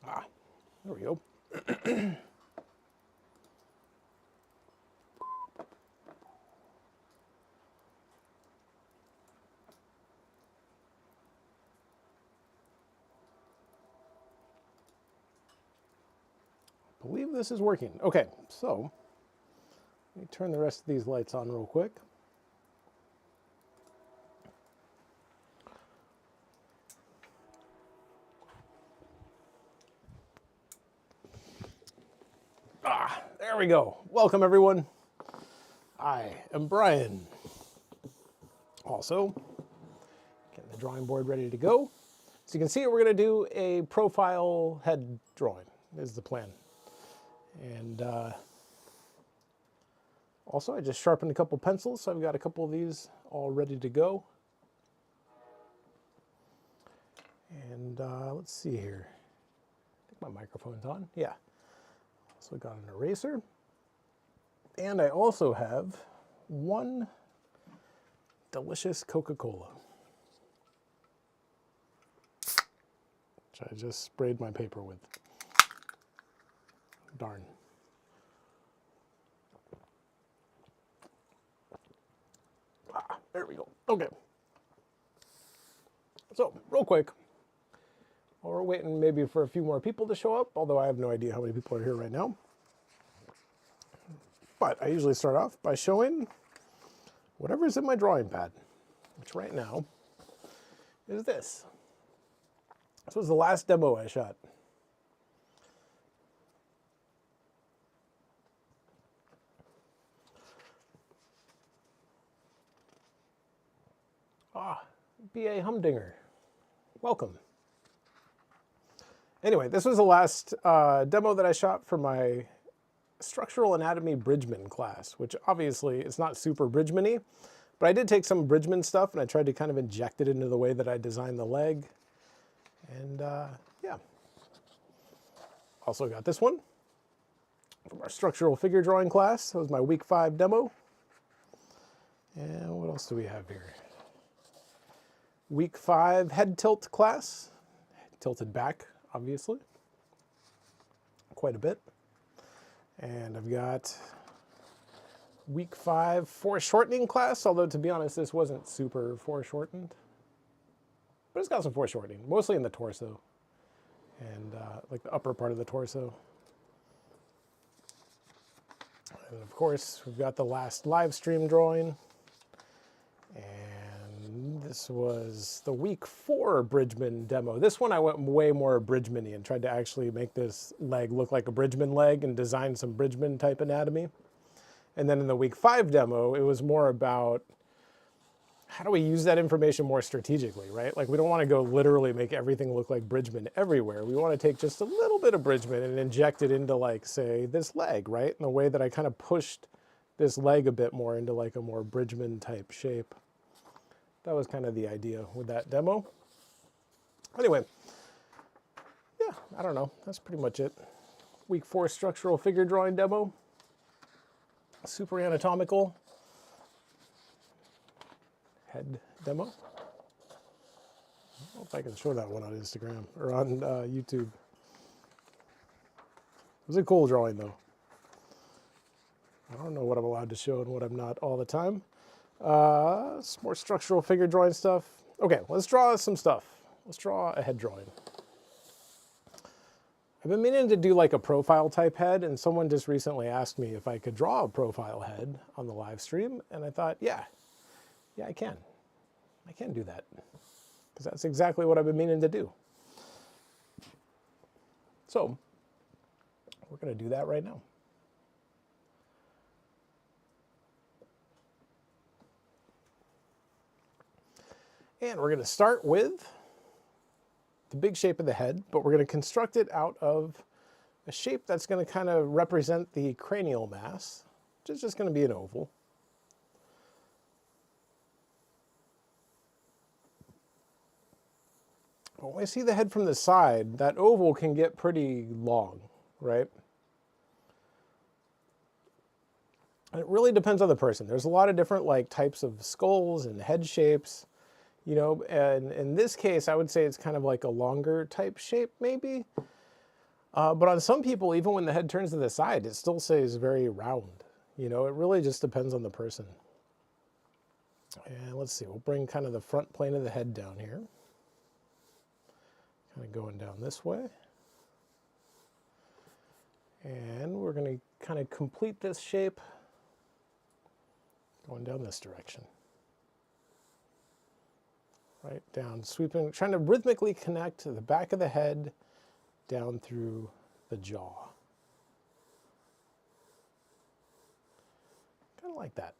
Ah, there we go. I believe this is working. Okay, so let me turn the rest of these lights on real quick. Ah, there we go. Welcome, everyone. I am Brian. Also, getting the drawing board ready to go. So you can see we're going to do a profile head drawing is the plan. And also I just sharpened a couple pencils, so I've got a couple of these all ready to go. And let's see here. I think my microphone's on. Yeah. Also got an eraser. And I also have one delicious Coca-Cola, which I just sprayed my paper with. Darn. Ah, there we go. Okay. So, real quick, while we're waiting maybe for a few more people to show up, although I have no idea how many people are here right now. But I usually start off by showing whatever's in my drawing pad, which right now is this. This was the last demo I shot. Ah, B.A. Humdinger. Welcome. Anyway, this was the last demo that I shot for my Structural Anatomy Bridgman class, which obviously is not super Bridgman-y, but I did take some Bridgman stuff and I tried to kind of inject it into the way that I designed the leg. And yeah. Also got this one from our structural figure drawing class. That was my week 5 demo. And what else do we have here? Week 5 head tilt class. Tilted back, obviously. Quite a bit. And I've got week 5 foreshortening class, although to be honest, this wasn't super foreshortened. But it's got some foreshortening, mostly in the torso and like the upper part of the torso. And of course, we've got the last live stream drawing. And this was the week 4 Bridgman demo. This one I went way more Bridgman-y and tried to actually make this leg look like a Bridgman leg and design some Bridgman type anatomy. And then in the week 5 demo, it was more about how do we use that information more strategically, right? Like we don't want to go literally make everything look like Bridgman everywhere. We want to take just a little bit of Bridgman and inject it into like, say, this leg, right? In the way that I kind of pushed this leg a bit more into like a more Bridgman type shape. That was kind of the idea with that demo. Anyway, yeah, I don't know. That's pretty much it. Week 4 structural figure drawing demo. Super anatomical head demo. I don't know if I can show that one on Instagram or on YouTube. It was a cool drawing though. I don't know what I'm allowed to show and what I'm not all the time. Some more structural figure drawing stuff. Okay, let's draw some stuff. Let's draw a head drawing. I've been meaning to do like a profile type head, and someone just recently asked me if I could draw a profile head on the live stream, and I thought, yeah, I can. I can do that, because that's exactly what I've been meaning to do. So, we're going to do that right now. And we're going to start with the big shape of the head, but we're going to construct it out of a shape that's going to kind of represent the cranial mass, which is just going to be an oval. But when we see the head from the side, that oval can get pretty long, right? And it really depends on the person. There's a lot of different like types of skulls and head shapes. You know, and in this case, I would say it's kind of like a longer type shape, maybe. But on some people, even when the head turns to the side, it still stays very round. You know, it really just depends on the person. And let's see, we'll bring kind of the front plane of the head down here. Kind of going down this way. And we're going to kind of complete this shape going down this direction. Right down, sweeping, trying to rhythmically connect the back of the head down through the jaw. Kind of like that.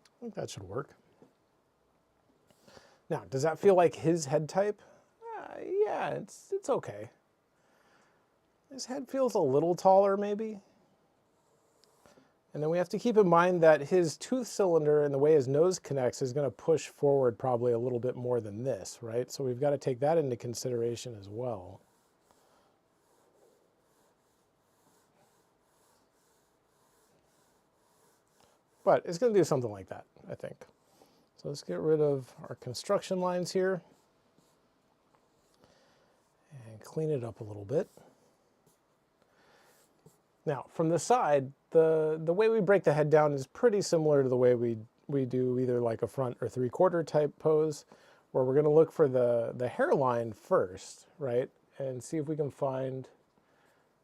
I think that should work. Now, does that feel like his head type? Yeah, it's okay. His head feels a little taller, maybe. And then we have to keep in mind that his tooth cylinder and the way his nose connects is going to push forward probably a little bit more than this, right? So we've got to take that into consideration as well. But it's going to do something like that, I think. So let's get rid of our construction lines here and clean it up a little bit. Now, from the side, the way we break the head down is pretty similar to the way we do either like a front or three-quarter type pose, where we're going to look for the hairline first, right? And see if we can find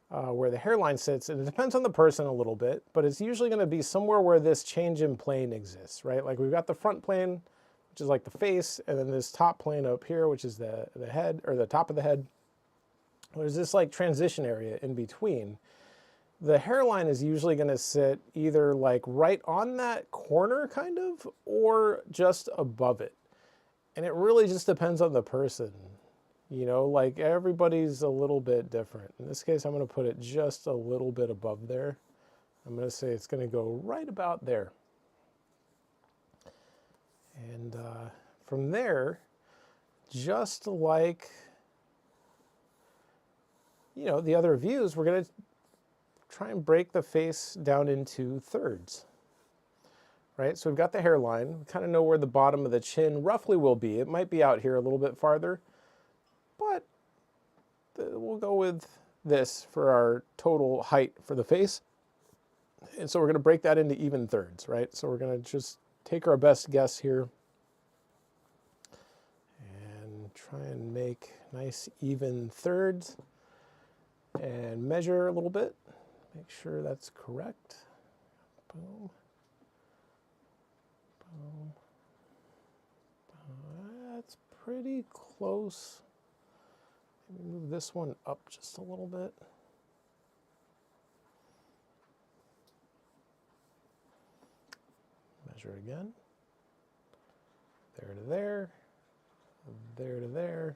where the hairline sits. And it depends on the person a little bit, but it's usually going to be somewhere where this change in plane exists, right? Like we've got the front plane, which is like the face, and then this top plane up here, which is the head, or the top of the head. There's this like transition area in between. The hairline is usually going to sit either like right on that corner kind of, or just above it. And it really just depends on the person. You know, like everybody's a little bit different. In this case, I'm going to put it just a little bit above there. I'm going to say it's going to go right about there. And from there, just like, you know, the other views, we're going to try and break the face down into thirds, right? So we've got the hairline. We kind of know where the bottom of the chin roughly will be. It might be out here a little bit farther, but we'll go with this for our total height for the face. And so we're going to break that into even thirds, right? So we're going to just take our best guess here and try and make nice even thirds and measure a little bit. Make sure that's correct. Boom. Boom. That's pretty close. Maybe move this one up just a little bit. Measure again. There to there. There to there.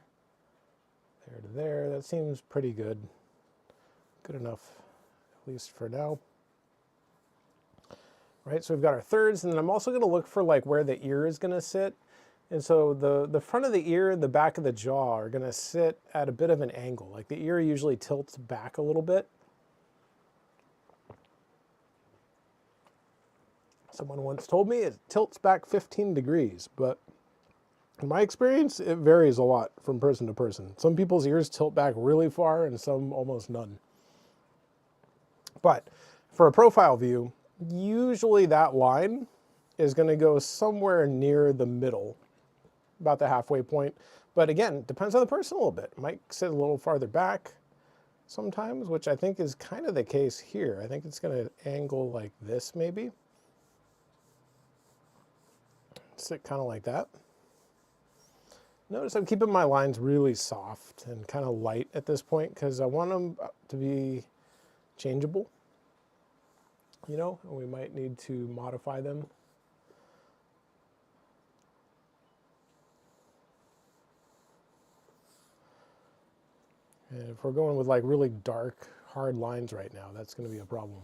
There to there. That seems pretty good. Good enough, at least for now. Right, so we've got our thirds, and then I'm also going to look for like where the ear is going to sit. And so the front of the ear and the back of the jaw are going to sit at a bit of an angle. Like the ear usually tilts back a little bit. Someone once told me it tilts back 15 degrees, but in my experience, it varies a lot from person to person. Some people's ears tilt back really far and some almost none. But for a profile view, usually that line is going to go somewhere near the middle, about the halfway point. But again, depends on the person a little bit. It might sit a little farther back sometimes, which I think is kind of the case here. I think it's going to angle like this maybe. Sit kind of like that. Notice I'm keeping my lines really soft and kind of light at this point because I want them to be changeable, you know, and we might need to modify them. And if we're going with like really dark, hard lines right now, that's going to be a problem.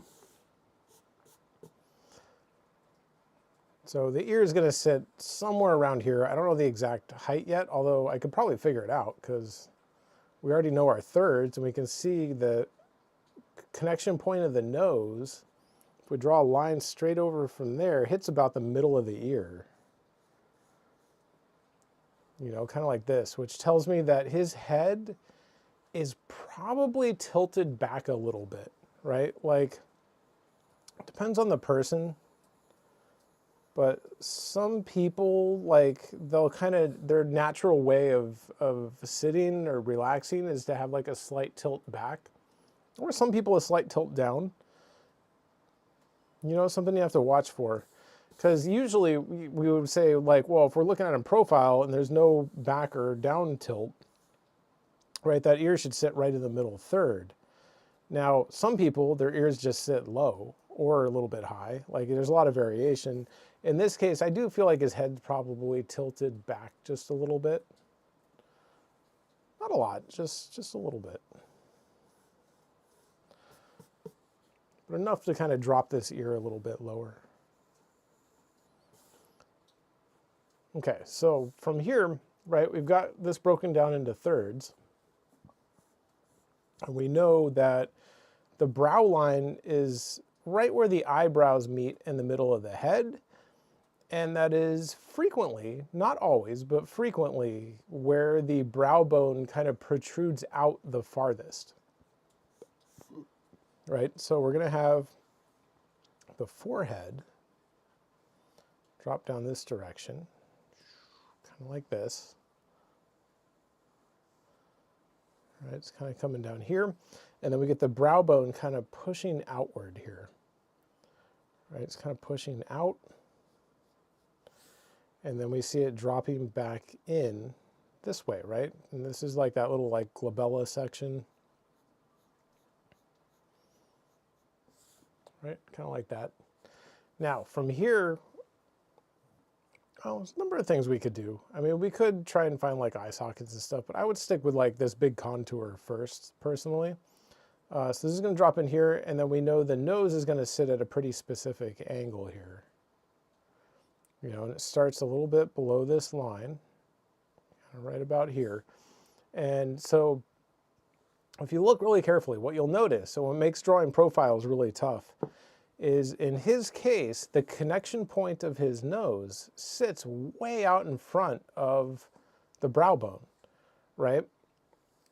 So the ear is going to sit somewhere around here. I don't know the exact height yet, although I could probably figure it out because we already know our thirds and we can see the connection point of the nose. If we draw a line straight over from there, it hits about the middle of the ear. you know, kind of like this, which tells me that his head is probably tilted back a little bit, right? Like, it depends on the person, but some people, like, they'll kind of, their natural way of sitting or relaxing is to have like a slight tilt back, or some people a slight tilt down. You know, something you have to watch for. Because usually we would say, like, well, if we're looking at a profile and there's no back or down tilt, right, that ear should sit right in the middle third. Now, some people, their ears just sit low or a little bit high. Like, there's a lot of variation. In this case, I do feel like his head's probably tilted back just a little bit. Not a lot, just a little bit. But enough to kind of drop this ear a little bit lower. Okay, so from here, right, we've got this broken down into thirds. And we know that the brow line is right where the eyebrows meet in the middle of the head. And that is frequently, not always, but frequently where the brow bone kind of protrudes out the farthest. Right, so we're going to have the forehead drop down this direction, kind of like this. Right, it's kind of coming down here. And then we get the brow bone kind of pushing outward here. Right, it's kind of pushing out. And then we see it dropping back in this way, right? And this is like that little like glabella section. Right, kind of like that. Now, from here, oh, there's a number of things we could do. I mean, we could try and find like eye sockets and stuff, but I would stick with like this big contour first, personally. So this is going to drop in here, and then we know the nose is going to sit at a pretty specific angle here. You know, and it starts a little bit below this line, right about here. And so if you look really carefully, what you'll notice, so what makes drawing profiles really tough, is in his case, the connection point of his nose sits way out in front of the brow bone, right?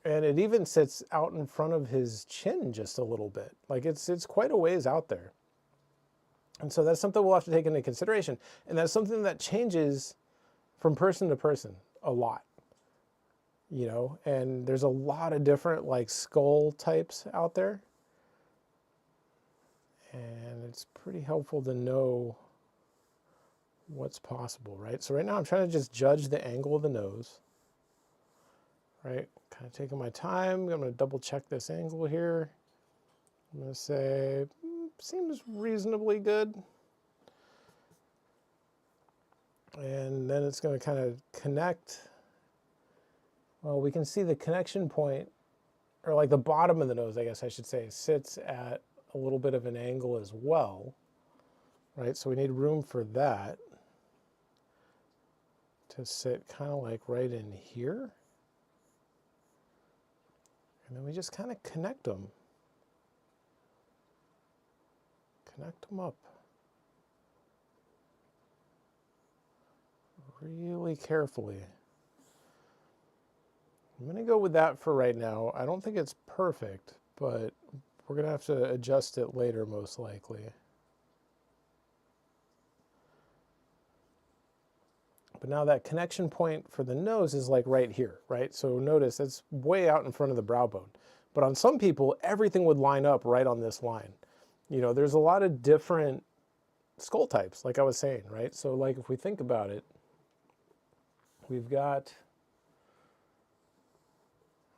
And it even sits out in front of his chin just a little bit. Like it's quite a ways out there. And so that's something we'll have to take into consideration. And that's something that changes from person to person a lot, you know, and there's a lot of different like skull types out there. And it's pretty helpful to know what's possible, right? So right now I'm trying to just judge the angle of the nose, right? Kind of taking my time. I'm going to double check this angle here. I'm going to say, seems reasonably good. And then it's going to kind of connect. Well, we can see the connection point, or like the bottom of the nose, I guess I should say, sits at a little bit of an angle as well, right? So we need room for that to sit kind of like right in here. And then we just kind of connect them. Connect them up. Really carefully. I'm going to go with that for right now. I don't think it's perfect, but we're going to have to adjust it later most likely. But now that connection point for the nose is like right here, right? So notice it's way out in front of the brow bone. But on some people, everything would line up right on this line. You know, there's a lot of different skull types, like I was saying, right? So like if we think about it, we've got,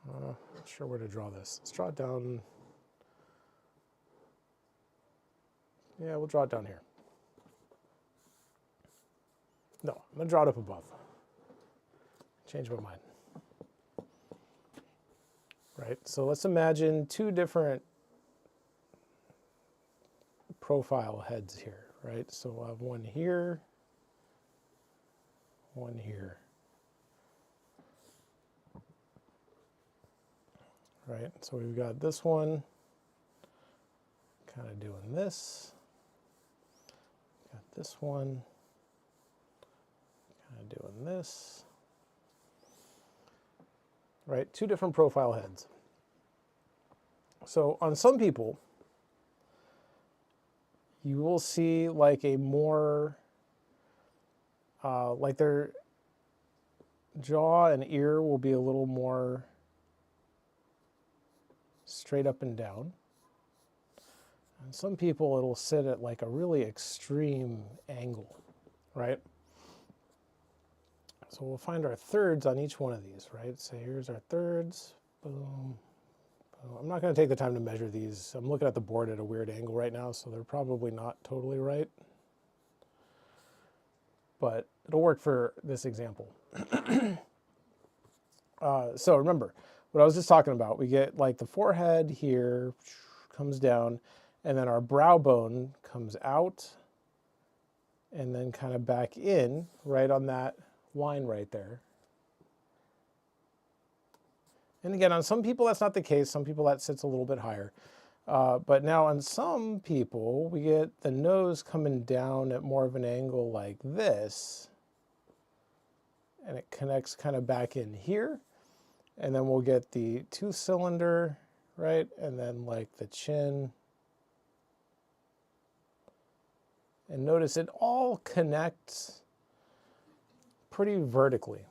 not sure where to draw this. Let's draw it down. Yeah, we'll draw it down here. No, I'm going to draw it up above. Change my mind. Right, so let's imagine two different profile heads here, right? So we'll have one here, one here. Right, so we've got this one kind of doing this. Got this one kind of doing this. right? Two different profile heads. So on some people, you will see like a more, like their jaw and ear will be a little more straight up and down. And some people, it'll sit at like a really extreme angle, right? So we'll find our thirds on each one of these, right? So here's our thirds, boom. I'm not going to take the time to measure these. I'm looking at the board at a weird angle right now, so they're probably not totally right. But it'll work for this example. So remember, what I was just talking about, we get like the forehead here, comes down, and then our brow bone comes out, and then kind of back in, right on that line right there. And again, on some people that's not the case. Some people that sits a little bit higher. But now on some people, we get the nose coming down at more of an angle like this. And it connects kind of back in here. And then we'll get the tooth cylinder, right? And then like the chin. And notice it all connects pretty vertically,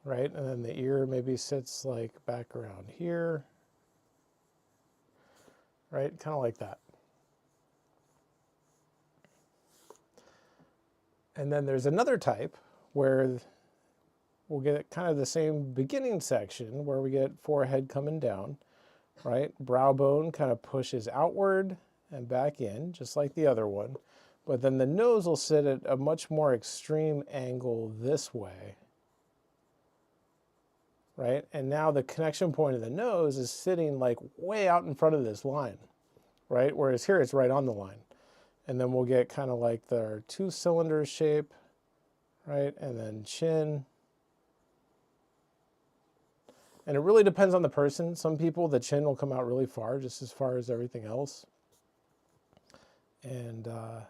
right? And then the ear maybe sits like back around here, right? Kind of like that. And then there's another type where we'll get kind of the same beginning section where we get forehead coming down, right? Brow bone kind of pushes outward and back in, just like the other one. But then the nose will sit at a much more extreme angle this way, right? And now the connection point of the nose is sitting like way out in front of this line, right? Whereas here it's right on the line. And then we'll get kind of like their two cylinder shape, right? And then chin. And it really depends on the person. Some people, the chin will come out really far, just as far as everything else. And, oh,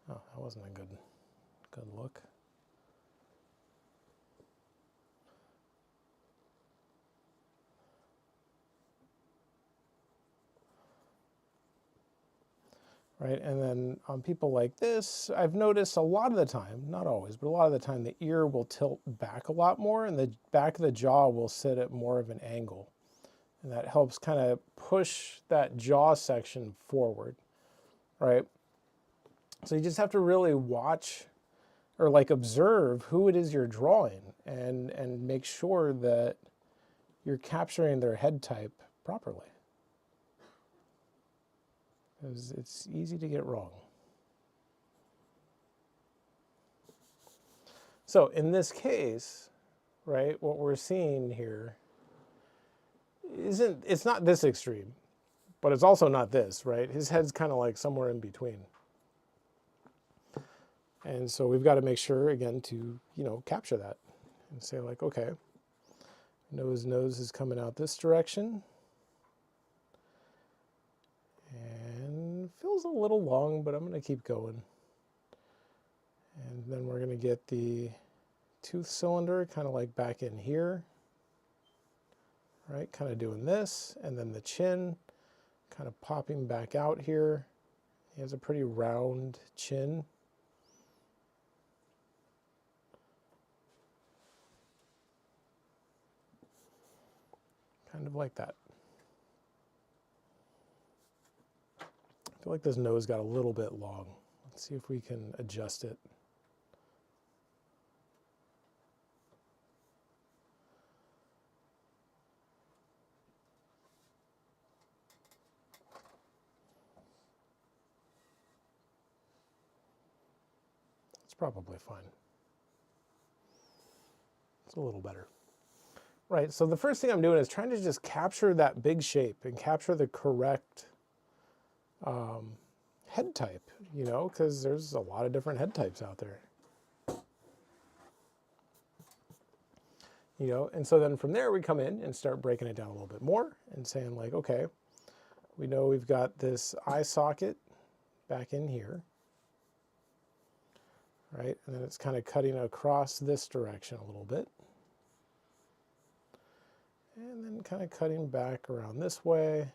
that wasn't a good look. Right, and then on people like this, I've noticed a lot of the time, not always, but a lot of the time, the ear will tilt back a lot more and the back of the jaw will sit at more of an angle. And that helps kind of push that jaw section forward, right? So you just have to really watch or like observe who it is you're drawing and make sure that you're capturing their head type properly. Because it's easy to get wrong. So in this case, right, what we're seeing here it's not this extreme, but it's also not this, right? His head's kind of like somewhere in between. And so we've got to make sure, again, to, capture that and say like, okay, nose is coming out this direction. And feels a little long, but I'm going to keep going. And then we're going to get the tooth cylinder kind of like back in here, right? Kind of doing this, and then the chin kind of popping back out here. He has a pretty round chin. Kind of like that. I feel like this nose got a little bit long. Let's see if we can adjust it. It's probably fine. It's a little better. Right, so the first thing I'm doing is trying to just capture that big shape and capture the correct head type, because there's a lot of different head types out there. And so then from there we come in and start breaking it down a little bit more and saying like, okay, we know we've got this eye socket back in here, right? And then it's kind of cutting across this direction a little bit. And then kind of cutting back around this way.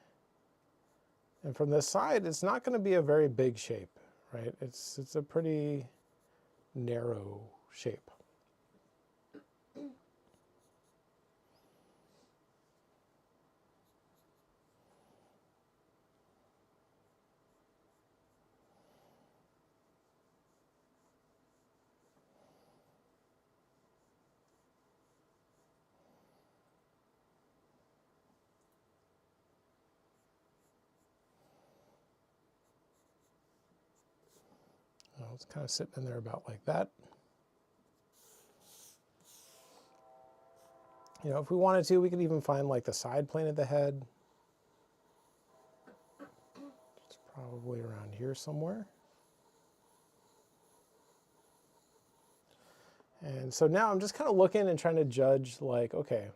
And from this side, it's not going to be a very big shape, right? It's a pretty narrow shape. Well, it's kind of sitting in there about like that. You know, if we wanted to, we could even find like the side plane of the head. It's probably around here somewhere. And so now I'm just kind of looking and trying to judge like, okay,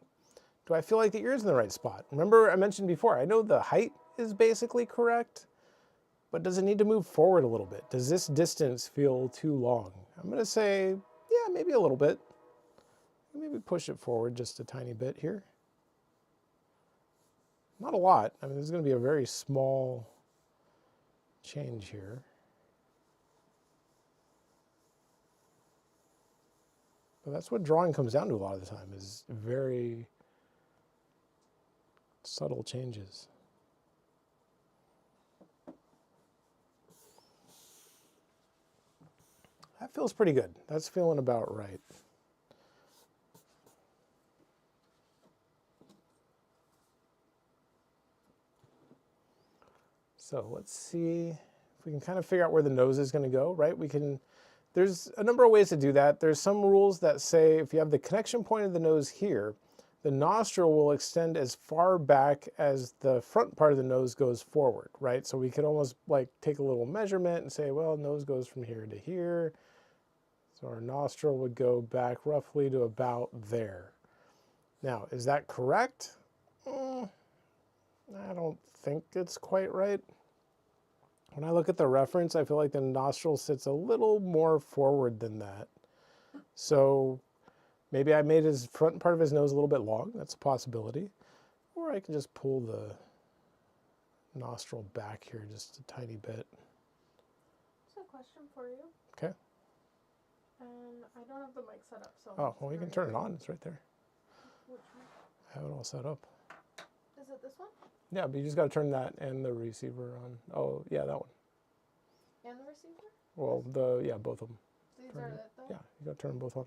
do I feel like the ear's in the right spot? Remember I mentioned before, I know the height is basically correct, but does it need to move forward a little bit? Does this distance feel too long? I'm going to say, yeah, maybe a little bit. Maybe push it forward just a tiny bit here. Not a lot. I mean, there's going to be a very small change here. But that's what drawing comes down to a lot of the time, is very subtle changes. That feels pretty good. That's feeling about right. So let's see if we can kind of figure out where the nose is going to go, right? There's a number of ways to do that. There's some rules that say if you have the connection point of the nose here, the nostril will extend as far back as the front part of the nose goes forward, right? So we could almost like take a little measurement and say, well, nose goes from here to here. So our nostril would go back roughly to about there. Now, is that correct? I don't think it's quite right. When I look at the reference, I feel like the nostril sits a little more forward than that. So maybe I made his front part of his nose a little bit long. That's a possibility. Or I can just pull the nostril back here just a tiny bit. That's a question for you. Okay. And I don't have the mic set up, so... Oh, well, you can turn it on. It's right there. Which one? I have it all set up. Is it this one? Yeah, but you just got to turn that and the receiver on. Oh, yeah, that one. And the receiver? Well, yeah, both of them. These are it, though? Yeah, you got to turn them both on.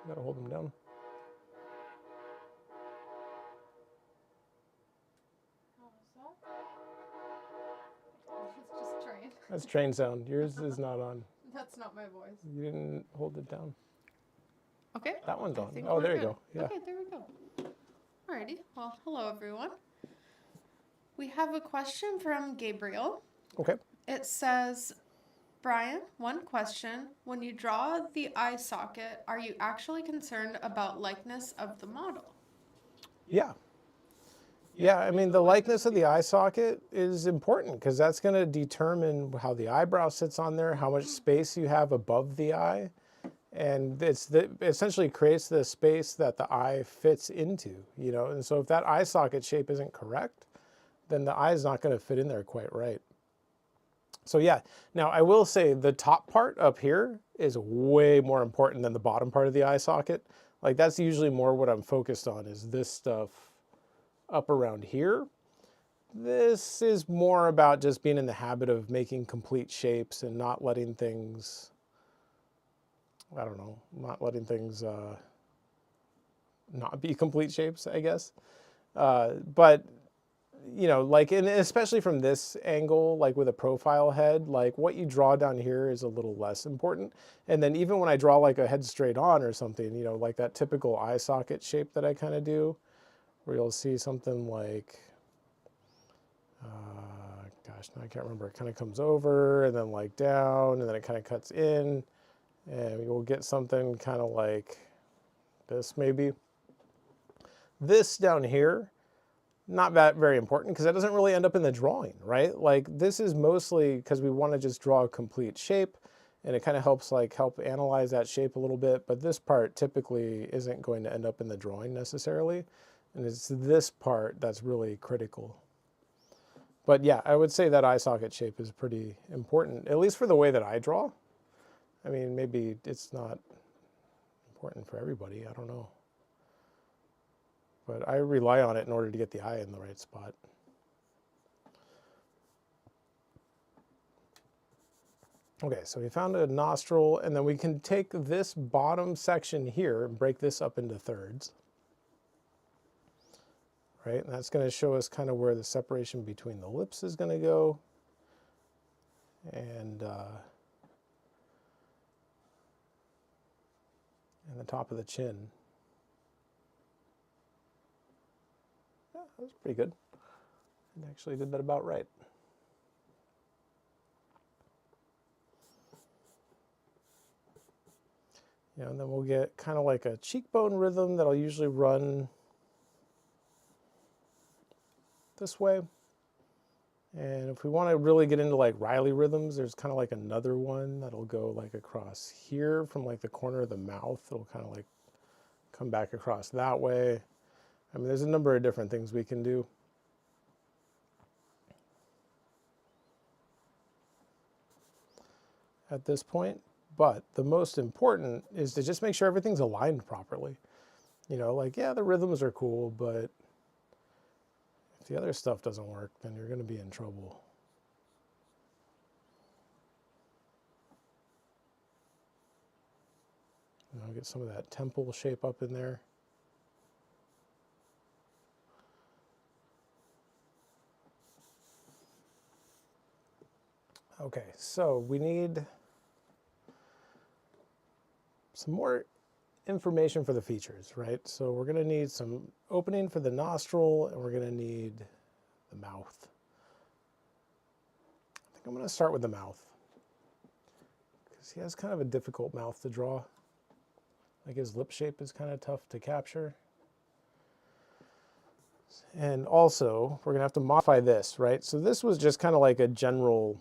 You got to hold them down. How is that? It's just train. That's train sound. Yours is not on. That's not my voice. You didn't hold it down. Okay. That one's on. think Oh, we're there you good. go. Yeah. Okay, there we go. Alrighty. Well, hello, everyone. We have a question from Gabriel. Okay. It says, Brian, one question. When you draw the eye socket, are you actually concerned about likeness of the model? Yeah. Yeah, I mean, the likeness of the eye socket is important because that's going to determine how the eyebrow sits on there, how much space you have above the eye. And it essentially creates the space that the eye fits into, you know. And so if that eye socket shape isn't correct, then the eye is not going to fit in there quite right. So yeah, now I will say the top part up here is way more important than the bottom part of the eye socket. Like that's usually more what I'm focused on, is this stuff up around here. This is more about just being in the habit of making complete shapes and not letting things, I don't know, not letting things not be complete shapes, I guess. But, you know, like, and especially from this angle, like with a profile head, like what you draw down here is a little less important. And then even when I draw like a head straight on or something, you know, like that typical eye socket shape that I kind of do, where you'll see something like, gosh, now I can't remember. It kind of comes over and then like down and then it kind of cuts in. And we'll get something kind of like this maybe. This down here, not that very important because that doesn't really end up in the drawing, right? Like this is mostly because we want to just draw a complete shape, and it kind of helps help analyze that shape a little bit, but this part typically isn't going to end up in the drawing necessarily, and it's this part that's really critical. But yeah, I would say that eye socket shape is pretty important, at least for the way that I draw. I mean, maybe it's not important for everybody, I don't know. But I rely on it in order to get the eye in the right spot. Okay, so we found a nostril, and then we can take this bottom section here and break this up into thirds. Right, and that's going to show us kind of where the separation between the lips is going to go. And the top of the chin. Yeah, that was pretty good. I actually did that about right. You know, and then we'll get kind of like a cheekbone rhythm that'll usually run this way. And if we want to really get into like Riley rhythms, there's kind of like another one that'll go like across here from like the corner of the mouth. It'll kind of like come back across that way. I mean, there's a number of different things we can do. At this point, but the most important is to just make sure everything's aligned properly. You know, like, yeah, the rhythms are cool, but if the other stuff doesn't work, then you're going to be in trouble. You know, get some of that temple shape up in there. Okay, so we need some more information for the features, right? So we're going to need some opening for the nostril, and we're going to need the mouth. I think I'm going to start with the mouth because he has kind of a difficult mouth to draw. Like his lip shape is kind of tough to capture. And also, we're going to have to modify this, right? So this was just kind of like a general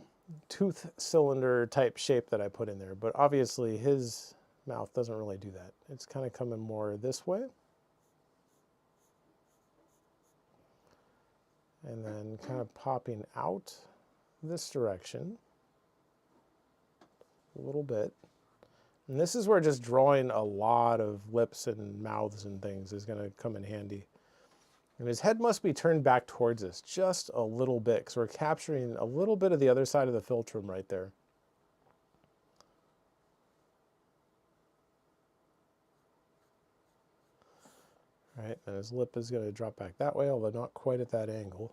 tooth cylinder type shape that I put in there, but obviously his mouth doesn't really do that. It's kind of coming more this way. And then kind of popping out this direction a little bit. And this is where just drawing a lot of lips and mouths and things is going to come in handy. And his head must be turned back towards us just a little bit because we're capturing a little bit of the other side of the philtrum right there. All right, and his lip is going to drop back that way, although not quite at that angle.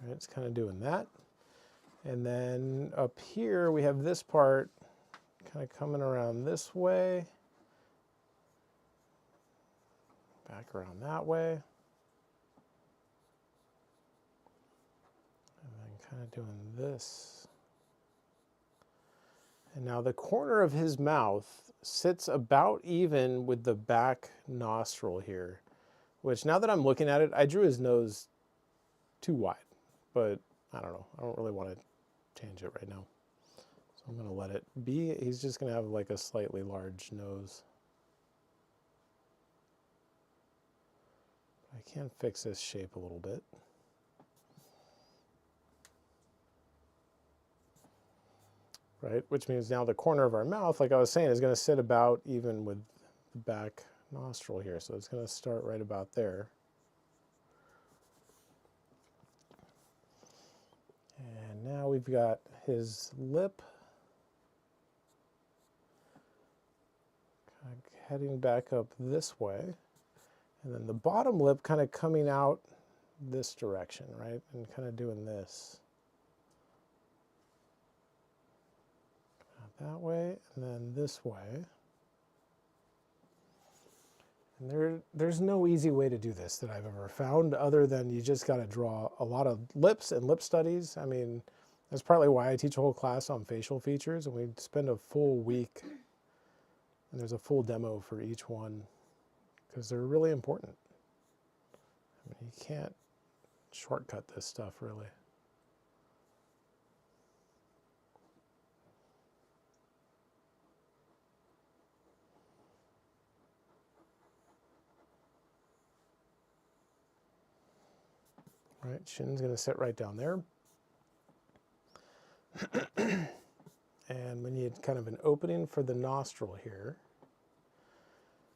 All right, it's kind of doing that. And then up here, we have this part kind of coming around this way, back around that way, and then kind of doing this. And now the corner of his mouth sits about even with the back nostril here, which now that I'm looking at it, I drew his nose too wide, but I don't know. I don't really want to change it right now. So I'm going to let it be. He's just going to have like a slightly large nose. I can fix this shape a little bit. Right, which means now the corner of our mouth, like I was saying, is going to sit about even with the back nostril here. So it's going to start right about there. And now we've got his lip kind of heading back up this way. And then the bottom lip kind of coming out this direction, right? And kind of doing this. That way, and then this way. And there's no easy way to do this that I've ever found other than you just got to draw a lot of lips and lip studies. I mean, That's partly why I teach a whole class on facial features, and we spend a full week, and there's a full demo for each one, because they're really important. I mean, you can't shortcut this stuff, really. All right, chin's going to sit right down there. And we need kind of an opening for the nostril here.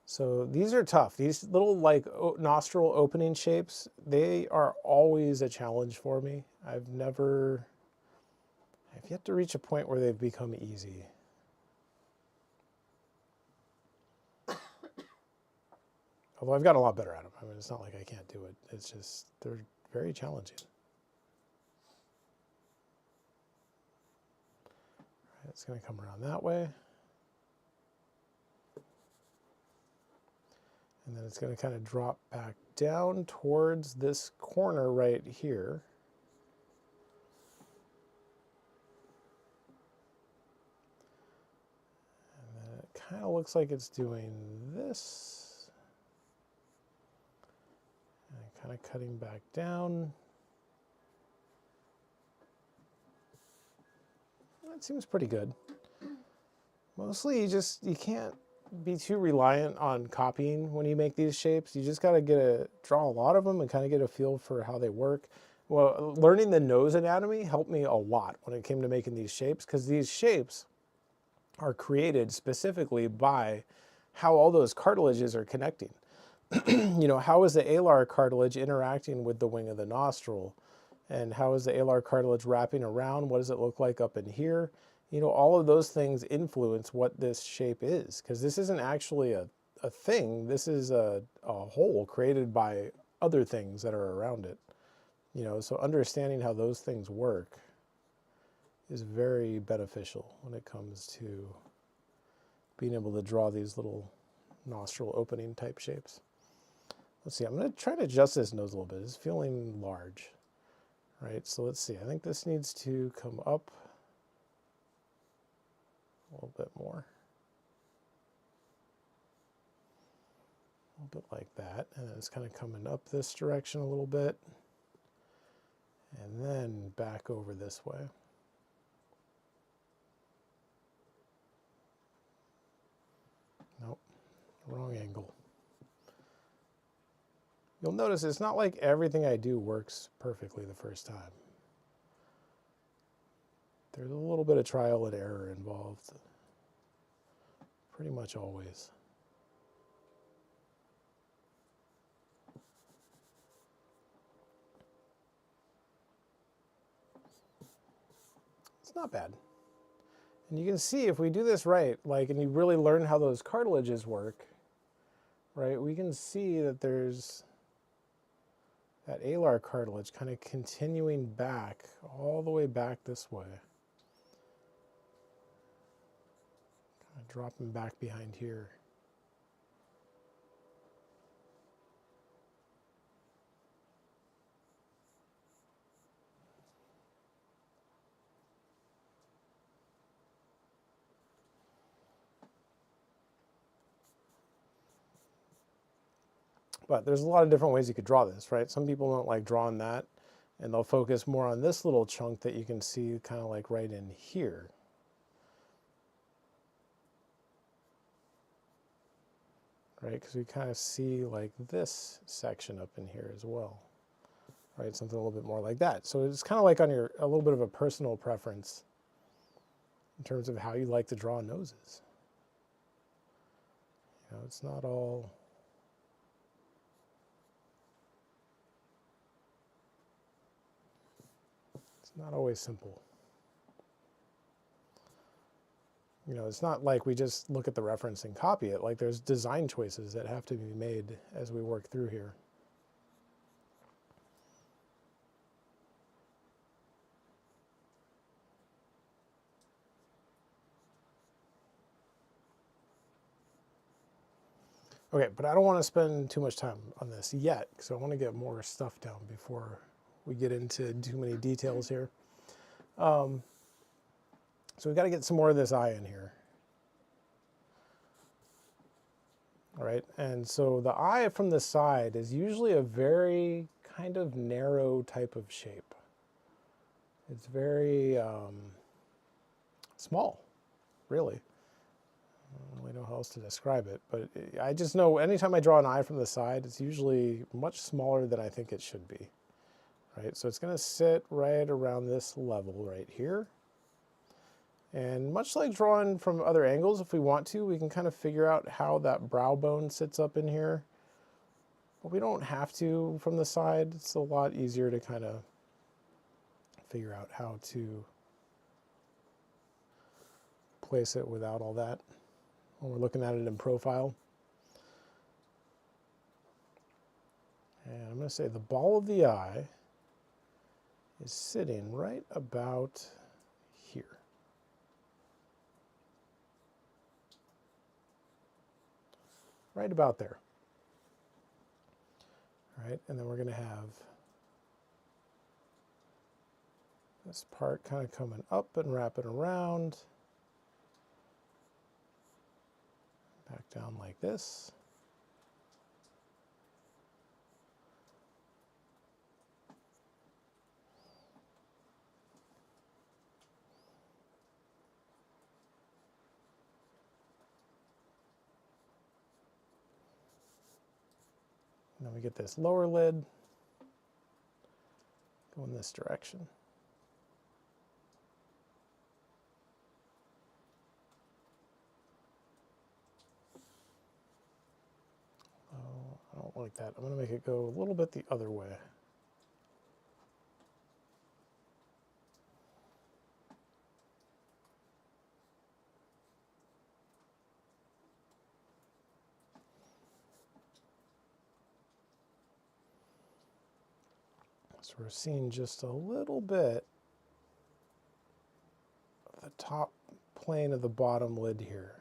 So these are tough. These little like nostril opening shapes, they are always a challenge for me. I've yet to reach a point where they've become easy. Although I've gotten a lot better at them. I mean, it's not like I can't do it. It's just, they're very challenging. All right, it's going to come around that way. And then it's going to kind of drop back down towards this corner right here. And then it kind of looks like it's doing this. And kind of cutting back down. That seems pretty good. Mostly you can't be too reliant on copying when you make these shapes. You just got to draw a lot of them and kind of get a feel for how they work. Well, learning the nose anatomy helped me a lot when it came to making these shapes, because these shapes are created specifically by how all those cartilages are connecting. You know, how is the alar cartilage interacting with the wing of the nostril? And how is the alar cartilage wrapping around? What does it look like up in here? You know, all of those things influence what this shape is, because this isn't actually a thing. This is a hole created by other things that are around it. You know, so understanding how those things work is very beneficial when it comes to being able to draw these little nostril opening type shapes. Let's see, I'm going to try to adjust this nose a little bit. It's feeling large, right? So let's see, I think this needs to come up a little bit more. A little bit like that. And then it's kind of coming up this direction a little bit. And then back over this way. Nope, wrong angle. You'll notice it's not like everything I do works perfectly the first time. There's a little bit of trial and error involved. Pretty much always. It's not bad. And you can see if we do this right, like, and you really learn how those cartilages work, right, we can see that there's that alar cartilage kind of continuing back, all the way back this way. Kind of dropping back behind here. But there's a lot of different ways you could draw this, right? Some people don't like drawing that, and they'll focus more on this little chunk that you can see kind of like right in here. Right, because we kind of see like this section up in here as well. Right, something a little bit more like that. So it's kind of like on a little bit of a personal preference in terms of how you like to draw noses. You know, it's not all... It's not always simple. You know, it's not like we just look at the reference and copy it. Like, there's design choices that have to be made as we work through here. Okay, but I don't want to spend too much time on this yet, because I want to get more stuff down before we get into too many details here. So we've got to get some more of this eye in here. All right, and so the eye from the side is usually a very kind of narrow type of shape. It's very small, really. I don't really know how else to describe it, but I just know anytime I draw an eye from the side, it's usually much smaller than I think it should be. Right, so it's going to sit right around this level right here. And much like drawing from other angles, if we want to, we can kind of figure out how that brow bone sits up in here. But we don't have to from the side. It's a lot easier to kind of figure out how to place it without all that when we're looking at it in profile. And I'm going to say the ball of the eye is sitting right about here. Right about there. All right, and then we're going to have this part kind of coming up and wrapping around, back down like this. And then we get this lower lid going this direction. Oh, I don't like that. I'm going to make it go a little bit the other way. So we're seeing just a little bit of the top plane of the bottom lid here.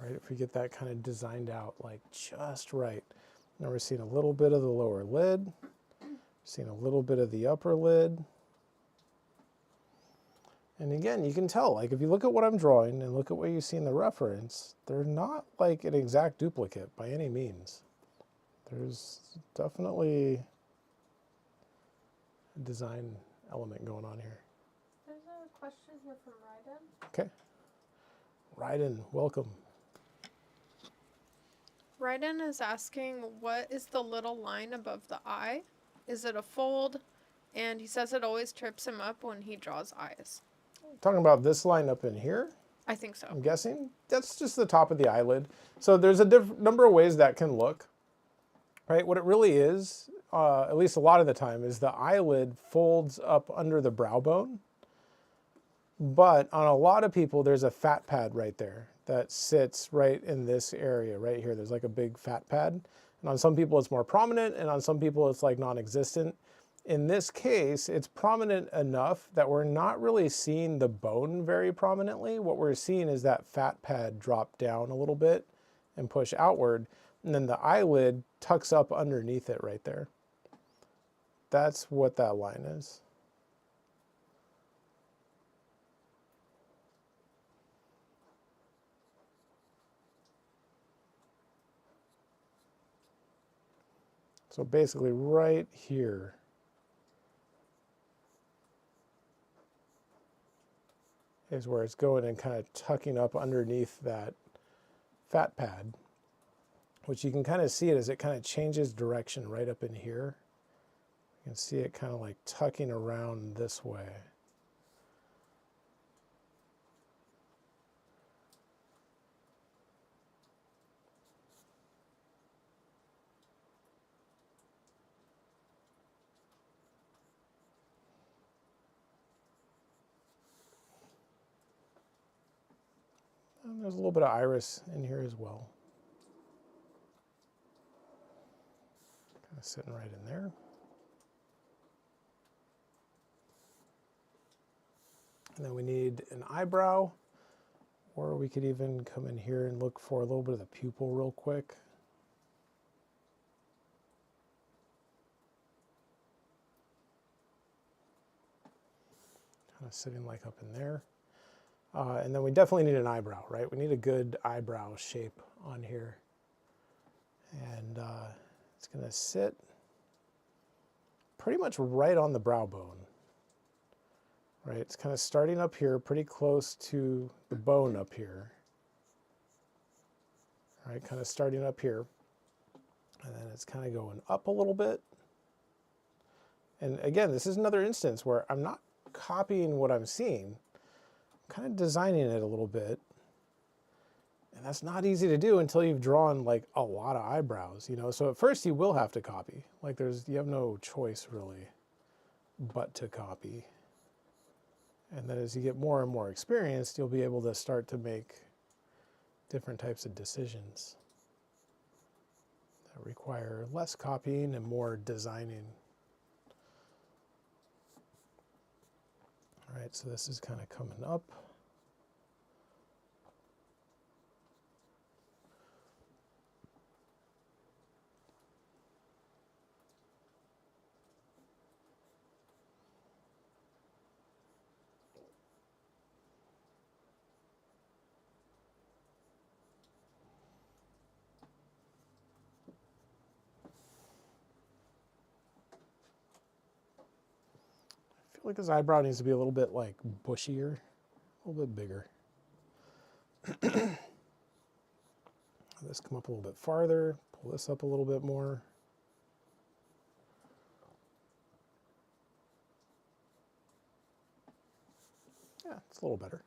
Right, if we get that kind of designed out like just right. Now we're seeing a little bit of the lower lid, seeing a little bit of the upper lid. And again, you can tell, like if you look at what I'm drawing and look at what you see in the reference, they're not like an exact duplicate by any means. There's definitely a design element going on here. There's a question here from Ryden. Okay. Ryden, welcome. Ryden is asking, what is the little line above the eye? Is it a fold? And he says it always trips him up when he draws eyes. Talking about this line up in here, I think so. I'm guessing. That's just the top of the eyelid. So there's a number of ways that can look. Right, what it really is, at least a lot of the time, is the eyelid folds up under the brow bone. But on a lot of people, there's a fat pad right there that sits right in this area right here. There's like a big fat pad. And on some people, it's more prominent, and on some people, it's like non-existent. In this case, it's prominent enough that we're not really seeing the bone very prominently. What we're seeing is that fat pad drop down a little bit and push outward. And then the eyelid tucks up underneath it right there. That's what that line is. So basically right here is where it's going and kind of tucking up underneath that fat pad, which you can kind of see it as it kind of changes direction right up in here. You can see it kind of like tucking around this way. And there's a little bit of iris in here as well. Kind of sitting right in there. And then we need an eyebrow, or we could even come in here and look for a little bit of the pupil real quick. kind of sitting like up in there. And then we definitely need an eyebrow, right? We need a good eyebrow shape on here. And it's going to sit pretty much right on the brow bone, right? It's kind of starting up here, pretty close to the bone up here, right? Kind of starting up here. And then it's kind of going up a little bit. And again, this is another instance where I'm not copying what I'm seeing. I'm kind of designing it a little bit. And that's not easy to do until you've drawn like a lot of eyebrows, you know? So at first you will have to copy. Like you have no choice really but to copy. And then as you get more and more experienced, you'll be able to start to make different types of decisions that require less copying and more designing. All right, so this is kind of coming up. I feel like his eyebrow needs to be a little bit like bushier, a little bit bigger. This come up a little bit farther, pull this up a little bit more. Yeah, it's a little better.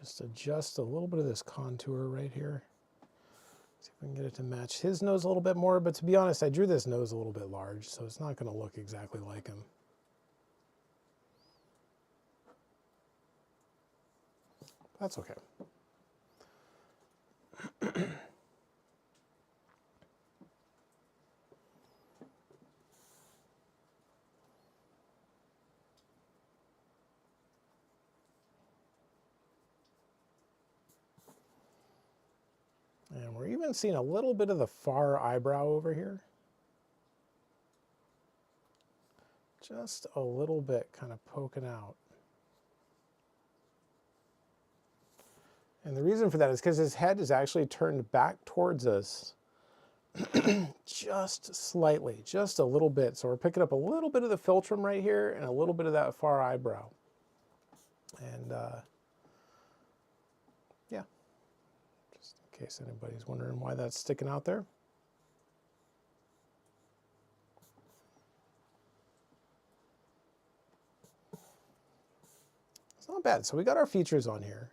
Just adjust a little bit of this contour right here. See if we can get it to match his nose a little bit more, but to be honest, I drew this nose a little bit large, so it's not going to look exactly like him. That's okay. And we're even seeing a little bit of the far eyebrow over here. Just a little bit kind of poking out. And the reason for that is because his head is actually turned back towards us just slightly, just a little bit. So we're picking up a little bit of the philtrum right here and a little bit of that far eyebrow. And yeah, just in case anybody's wondering why that's sticking out there. It's not bad. So we got our features on here.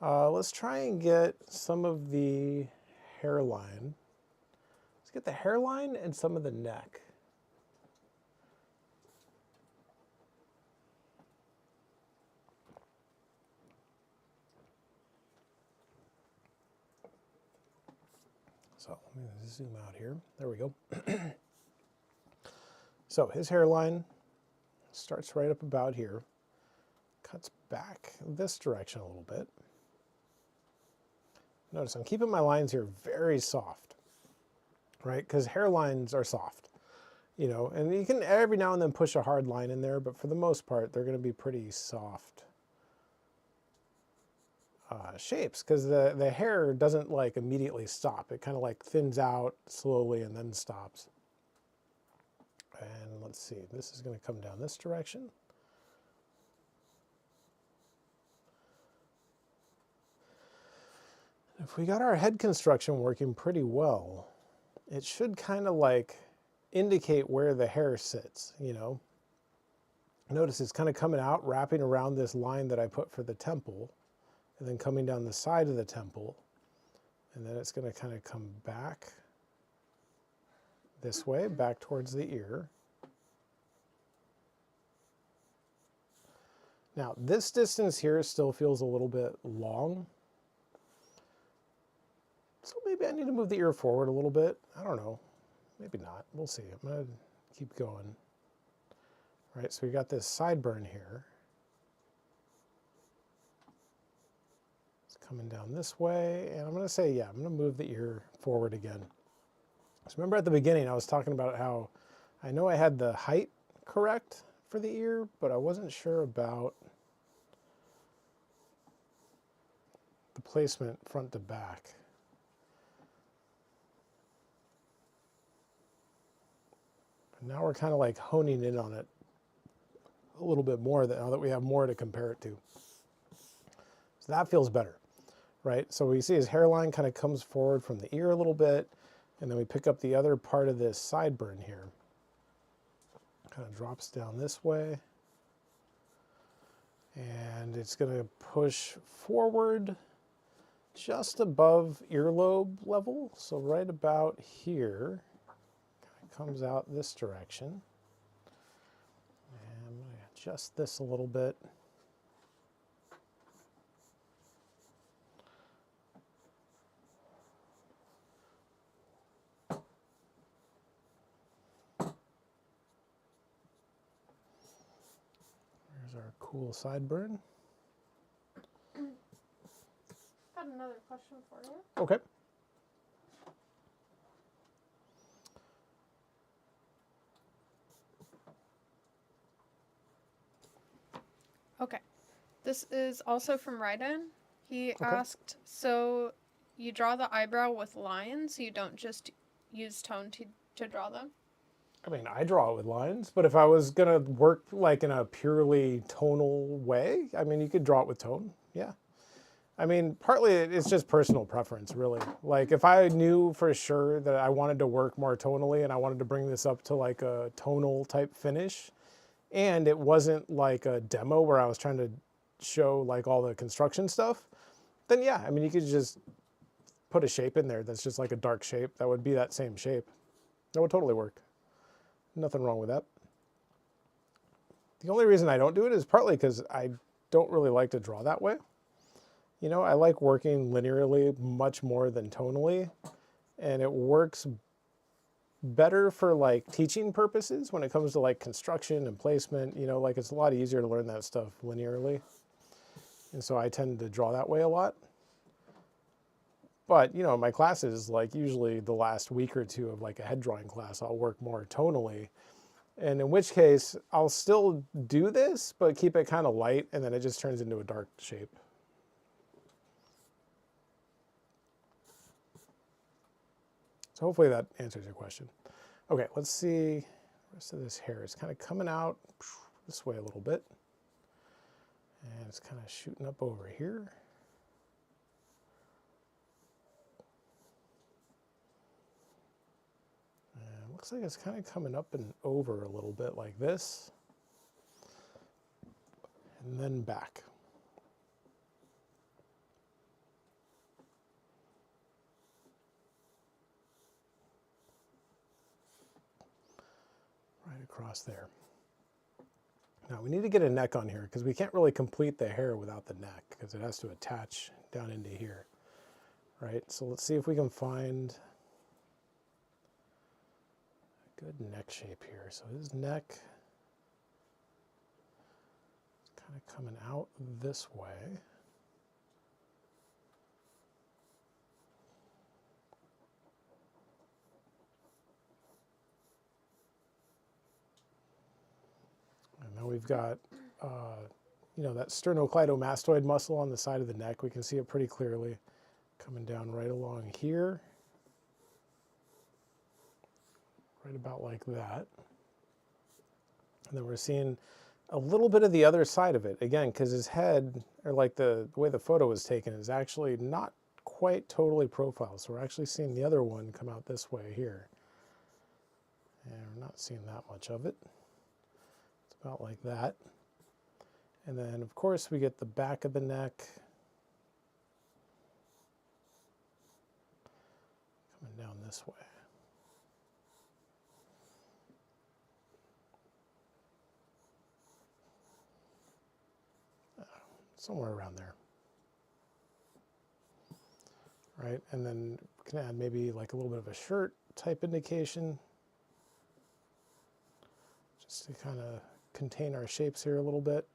Let's try and get some of the hairline. Let's get the hairline and some of the neck. So let me zoom out here. There we go. So his hairline starts right up about here, cuts back this direction a little bit. Notice I'm keeping my lines here very soft, right? Because hairlines are soft, you know, and you can every now and then push a hard line in there, but for the most part, they're going to be pretty soft shapes because the hair doesn't like immediately stop. It kind of like thins out slowly and then stops. And let's see, this is going to come down this direction. If we got our head construction working pretty well, it should kind of like indicate where the hair sits, you know. Notice it's kind of coming out, wrapping around this line that I put for the temple, and then coming down the side of the temple, and then it's going to kind of come back this way, back towards the ear. Now, this distance here still feels a little bit long. So maybe I need to move the ear forward a little bit. I don't know. Maybe not. We'll see. I'm going to keep going. Right, so we got this sideburn here. It's coming down this way, and I'm going to say, yeah, I'm going to move the ear forward again. So remember at the beginning I was talking about how I know I had the height correct for the ear, but I wasn't sure about the placement front to back. But now we're kind of like honing in on it a little bit more now that we have more to compare it to. So that feels better, right? So we see his hairline kind of comes forward from the ear a little bit, and then we pick up the other part of this sideburn here. Kind of drops down this way. And it's going to push forward just above earlobe level. So right about here, kind of comes out this direction. And I'm going to adjust this a little bit. There's our cool sideburn. Got another question for you. Okay. Okay. This is also from Ryden. He Okay. asked, so you draw the eyebrow with lines, you don't just use tone to draw them? I mean, I draw it with lines, but if I was going to work like in a purely tonal way, I mean, you could draw it with tone, yeah. I mean, partly it's just personal preference, really. Like, if I knew for sure that I wanted to work more tonally and I wanted to bring this up to like a tonal type finish, and it wasn't like a demo where I was trying to show like all the construction stuff, then yeah, I mean, you could just put a shape in there that's just like a dark shape that would be that same shape. That would totally work. Nothing wrong with that. The only reason I don't do it is partly because I don't really like to draw that way. You know, I like working linearly much more than tonally, and it works better for like teaching purposes when it comes to like construction and placement. You know, like it's a lot easier to learn that stuff linearly. And so I tend to draw that way a lot. But, you know, my classes, like usually the last week or two of like a head drawing class, I'll work more tonally. And in which case, I'll still do this, but keep it kind of light, and then it just turns into a dark shape. So hopefully that answers your question. Okay, let's see. The rest of this hair is kind of coming out this way a little bit. And it's kind of shooting up over here. And it looks like it's kind of coming up and over a little bit like this. And then back. Right across there. Now we need to get a neck on here because we can't really complete the hair without the neck because it has to attach down into here. Right, so let's see if we can find a good neck shape here. So his neck is kind of coming out this way. And then we've got, you know, that sternocleidomastoid muscle on the side of the neck. We can see it pretty clearly coming down right along here. Right about like that. And then we're seeing a little bit of the other side of it. Again, because his head, or like the way the photo was taken, is actually not quite totally profiled. So we're actually seeing the other one come out this way here. And we're not seeing that much of it. It's about like that. And then, of course, we get the back of the neck coming down this way. Somewhere around there. Right, and then we can add maybe like a little bit of a shirt type indication. just to kind of contain our shapes here a little bit.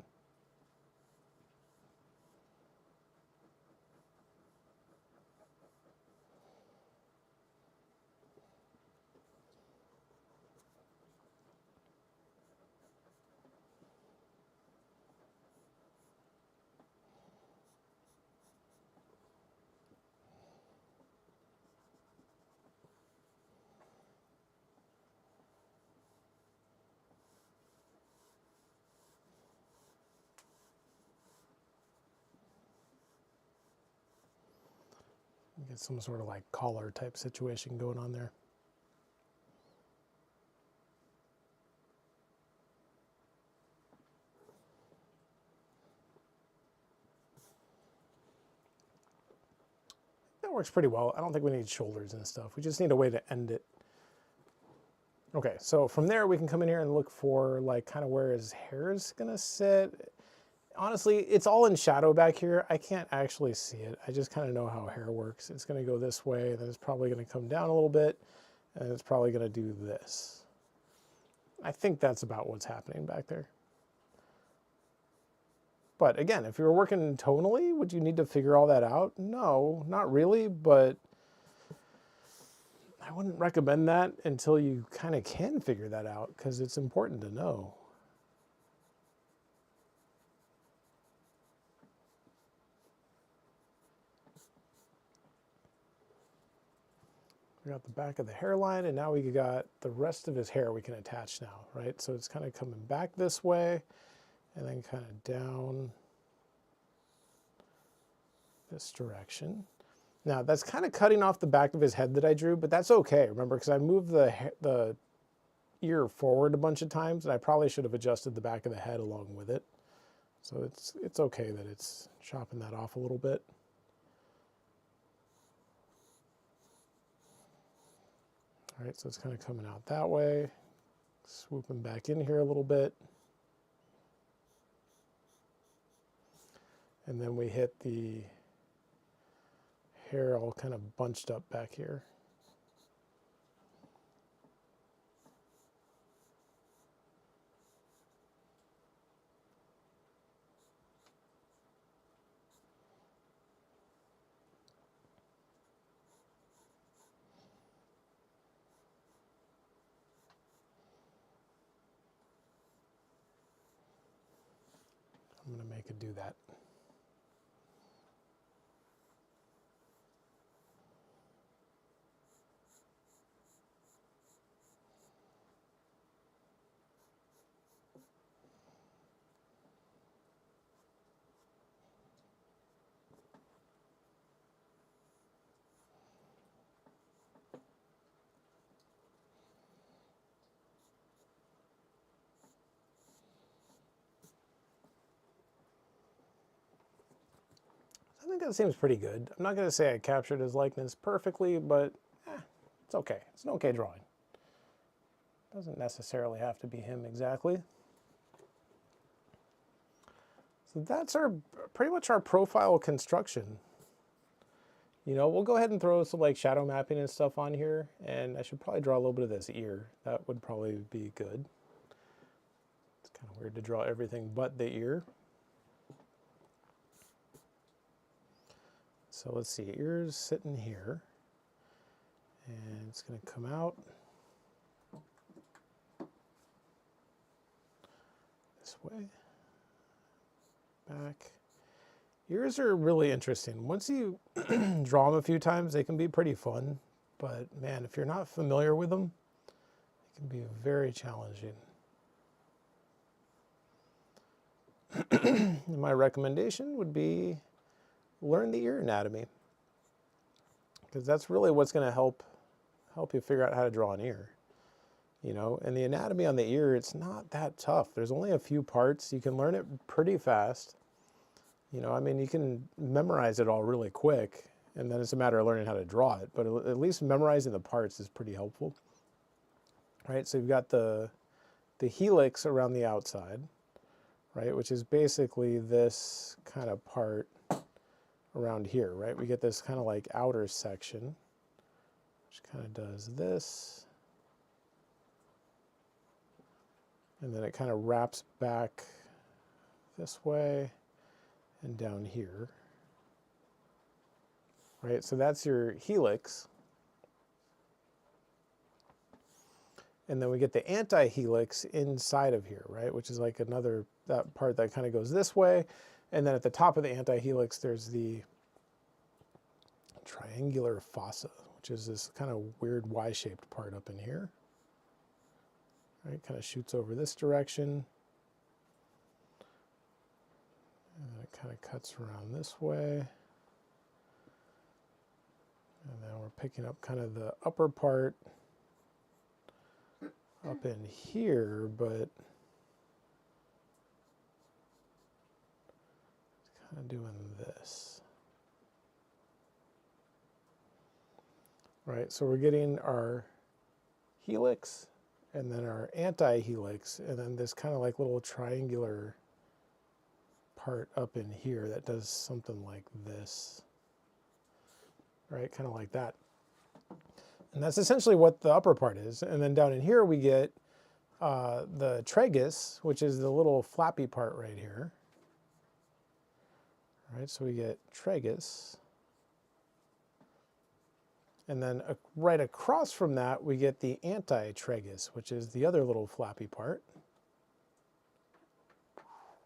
Get some sort of like collar type situation going on there. That works pretty well. I don't think we need shoulders and stuff. We just need a way to end it. Okay, so from there we can come in here and look for like kind of where his hair is gonna sit. Honestly, it's all in shadow back here. I can't actually see it. I just kind of know how hair works. It's gonna go this way, then it's probably gonna come down a little bit, and it's probably gonna do this. I think that's about what's happening back there. But again, if you were working tonally, would you need to figure all that out? No, not really, but I wouldn't recommend that until you kind of can figure that out, because it's important to know. We got the back of the hairline, and now we got the rest of his hair we can attach now, right? So it's kind of coming back this way, and then kind of down this direction. Now that's kind of cutting off the back of his head that I drew, but that's okay, remember, because I moved the ear forward a bunch of times, and I probably should have adjusted the back of the head along with it. So it's okay that it's chopping that off a little bit. All right, so it's kind of coming out that way, swooping back in here a little bit. And then we hit the hair all kind of bunched up back here. I'm going to make it do that. I think that seems pretty good. I'm not going to say I captured his likeness perfectly, but it's okay. It's an okay drawing. Doesn't necessarily have to be him exactly. So that's pretty much our profile construction. You know, we'll go ahead and throw some like shadow mapping and stuff on here, and I should probably draw a little bit of this ear. That would probably be good. It's kind of weird to draw everything but the ear. So let's see, ears sitting here, and it's going to come out this way, back. Ears are really interesting. Once you draw them a few times, they can be pretty fun, but man, if you're not familiar with them, it can be very challenging. My recommendation would be learn the ear anatomy, because that's really what's going to help you figure out how to draw an ear. You know, and the anatomy on the ear, it's not that tough. There's only a few parts. You can learn it pretty fast. You know, I mean, you can memorize it all really quick, and then it's a matter of learning how to draw it. But at least memorizing the parts is pretty helpful. Right, so you've got the helix around the outside, right, which is basically this kind of part around here, right? We get this kind of like outer section, which kind of does this. And then it kind of wraps back this way and down here. Right, so that's your helix. And then we get the anti-helix inside of here, right? Which is like another, that part that kind of goes this way. And then at the top of the anti-helix, there's the triangular fossa, which is this kind of weird Y-shaped part up in here. Right, kind of shoots over this direction. And then it kind of cuts around this way. And then we're picking up kind of the upper part up in here, but it's kind of doing this. Right, so we're getting our helix and then our anti-helix and then this kind of like little triangular part up in here that does something like this. Right, kind of like that. And that's essentially what the upper part is. And then down in here we get the tragus, which is the little flappy part right here. All right, so we get tragus. And then right across from that, we get the anti-tragus, which is the other little flappy part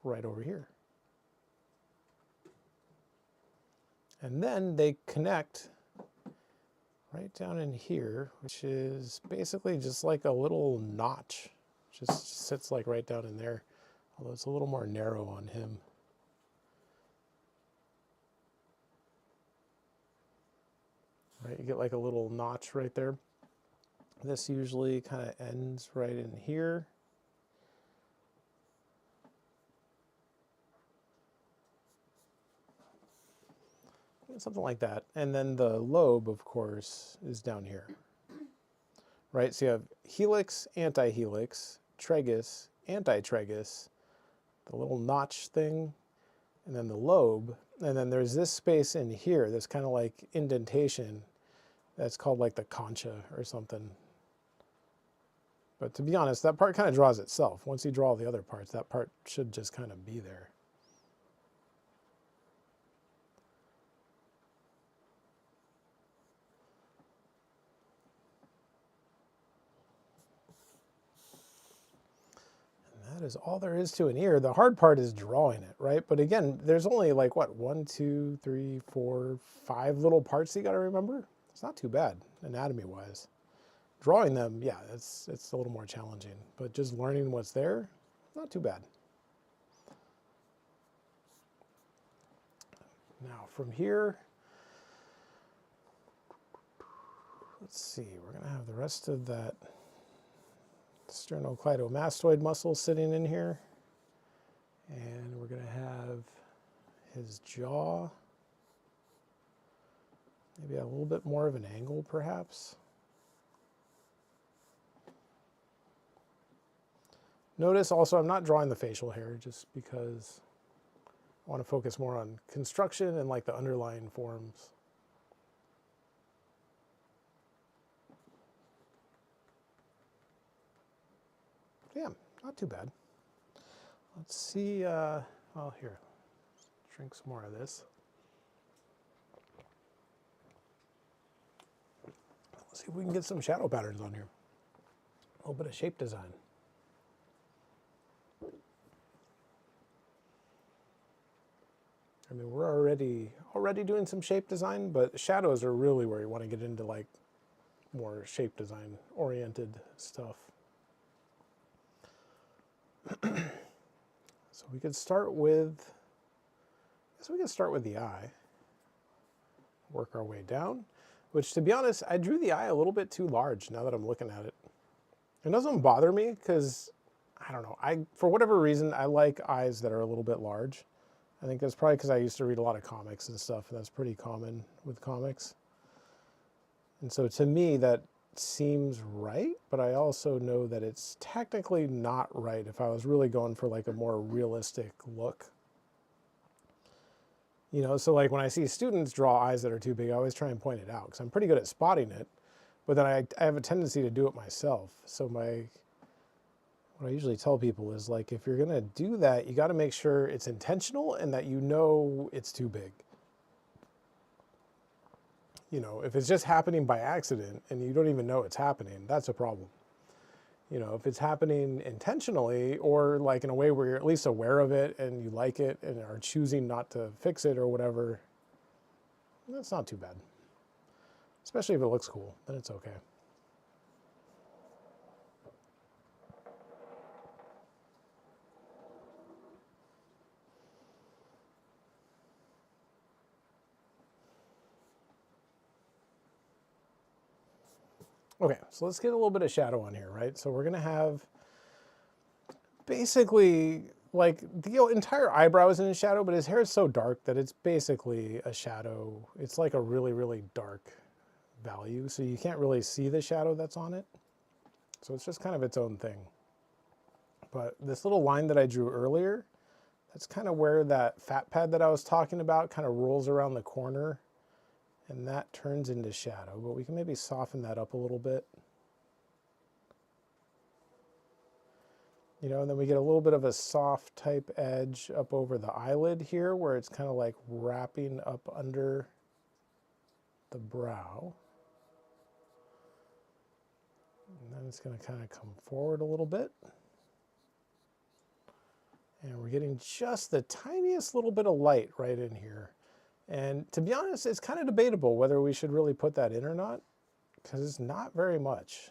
right over here. And then they connect right down in here, which is basically just like a little notch. Just sits like right down in there, although it's a little more narrow on him. Right, you get like a little notch right there. This usually kind of ends right in here. Something like that. And then the lobe, of course, is down here. Right, so you have helix, anti-helix, tragus, anti-tragus, the little notch thing, and then the lobe. And then there's this space in here, this kind of like indentation, that's called like the concha or something. But to be honest, that part kind of draws itself. Once you draw all the other parts, that part should just kind of be there. That is all there is to an ear. The hard part is drawing it, right? But again, there's only like what, 1, 2, 3, 4, 5 little parts you got to remember. It's not too bad, anatomy-wise. Drawing them, yeah, it's a little more challenging. But just learning what's there, not too bad. Now from here, let's see, we're going to have the rest of that sternocleidomastoid muscle sitting in here. And we're going to have his jaw. Maybe a little bit more of an angle, perhaps. Notice also I'm not drawing the facial hair just because I want to focus more on construction and like the underlying forms. Yeah, not too bad. Let's see, well here, let's drink some more of this. Let's see if we can get some shadow patterns on here. A little bit of shape design. I mean, we're already doing some shape design, but shadows are really where you want to get into like more shape design oriented stuff. So we could start with, I guess we could start with the eye. Work our way down, which to be honest, I drew the eye a little bit too large now that I'm looking at it. It doesn't bother me because, I don't know, for whatever reason, I like eyes that are a little bit large. I think that's probably because I used to read a lot of comics and stuff, and that's pretty common with comics. And so to me, that seems right, but I also know that it's technically not right if I was really going for like a more realistic look. You know, so like when I see students draw eyes that are too big, I always try and point it out because I'm pretty good at spotting it, but then I have a tendency to do it myself. So when what I usually tell people is like, if you're gonna do that, you gotta make sure it's intentional and that you know it's too big. You know, if it's just happening by accident and you don't even know it's happening, that's a problem. You know, if it's happening intentionally or like in a way where you're at least aware of it and you like it and are choosing not to fix it or whatever, that's not too bad. Especially if it looks cool, then it's okay. Okay, so let's get a little bit of shadow on here, right? So we're gonna have basically like the entire eyebrow is in a shadow, but his hair is so dark that it's basically a shadow. It's like a really, really dark value, so you can't really see the shadow that's on it. So it's just kind of its own thing. But this little line that I drew earlier, that's kind of where that fat pad that I was talking about kind of rolls around the corner, and that turns into shadow, but we can maybe soften that up a little bit. You know, and then we get a little bit of a soft type edge up over the eyelid here where it's kind of like wrapping up under the brow. And then it's going to kind of come forward a little bit. And we're getting just the tiniest little bit of light right in here. And to be honest, it's kind of debatable whether we should really put that in or not, because it's not very much.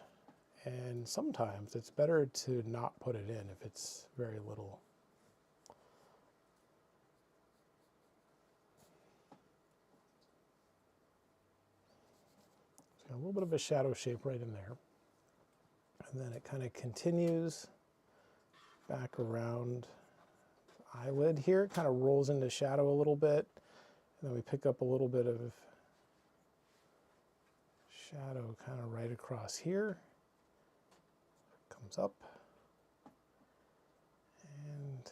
And sometimes it's better to not put it in if it's very little. So got a little bit of a shadow shape right in there. And then it kind of continues back around the eyelid here. It kind of rolls into shadow a little bit. And then we pick up a little bit of shadow kind of right across here. Comes up. And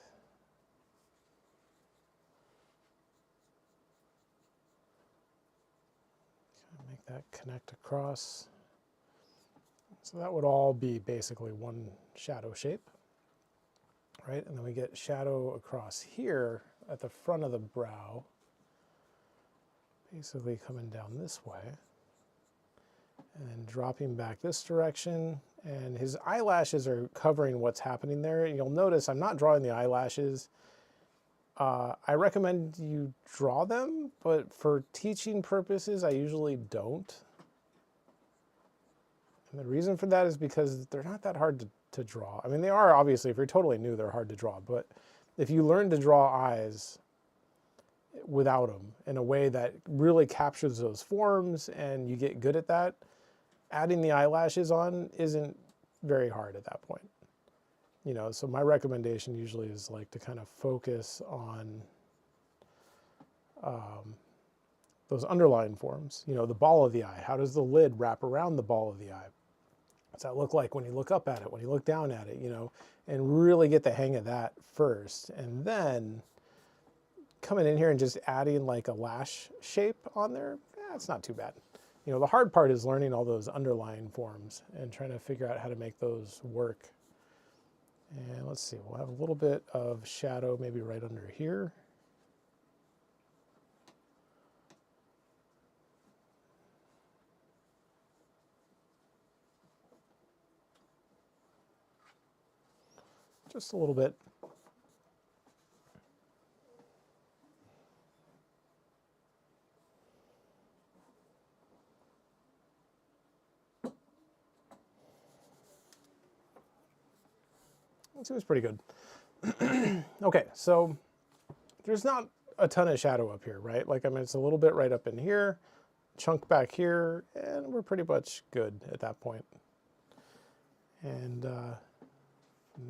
kind of make that connect across. So that would all be basically one shadow shape, right? And then we get shadow across here at the front of the brow, basically coming down this way, and then dropping back this direction. And his eyelashes are covering what's happening there. You'll notice I'm not drawing the eyelashes. I recommend you draw them, but for teaching purposes, I usually don't. And the reason for that is because they're not that hard to draw. I mean, they are obviously, if you're totally new, they're hard to draw. But if you learn to draw eyes without them in a way that really captures those forms and you get good at that, adding the eyelashes on isn't very hard at that point. You know, so my recommendation usually is like to kind of focus on those underlying forms. You know, the ball of the eye. How does the lid wrap around the ball of the eye? What's that look like when you look up at it, when you look down at it, you know, and really get the hang of that first. And then coming in here and just adding like a lash shape on there, it's not too bad. You know, the hard part is learning all those underlying forms and trying to figure out how to make those work. And let's see, we'll have a little bit of shadow maybe right under here. Just a little bit. That seems pretty good. Okay, so there's not a ton of shadow up here, right? Like, I mean, it's a little bit right up in here, chunk back here, and we're pretty much good at that point. And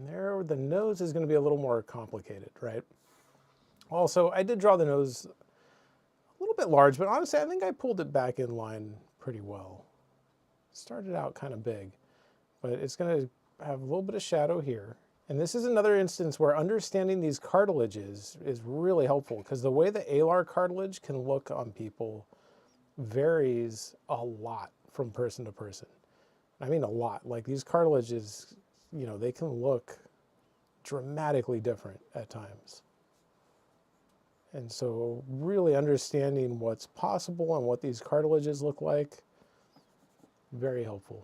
there, the nose is going to be a little more complicated, right? Also, I did draw the nose a little bit large, but honestly, I think I pulled it back in line pretty well. Started out kind of big, but it's going to have a little bit of shadow here. And this is another instance where understanding these cartilages is really helpful, because the way the alar cartilage can look on people varies a lot from person to person. I mean a lot. Like, these cartilages you know, they can look dramatically different at times. And so really understanding what's possible and what these cartilages look like, very helpful.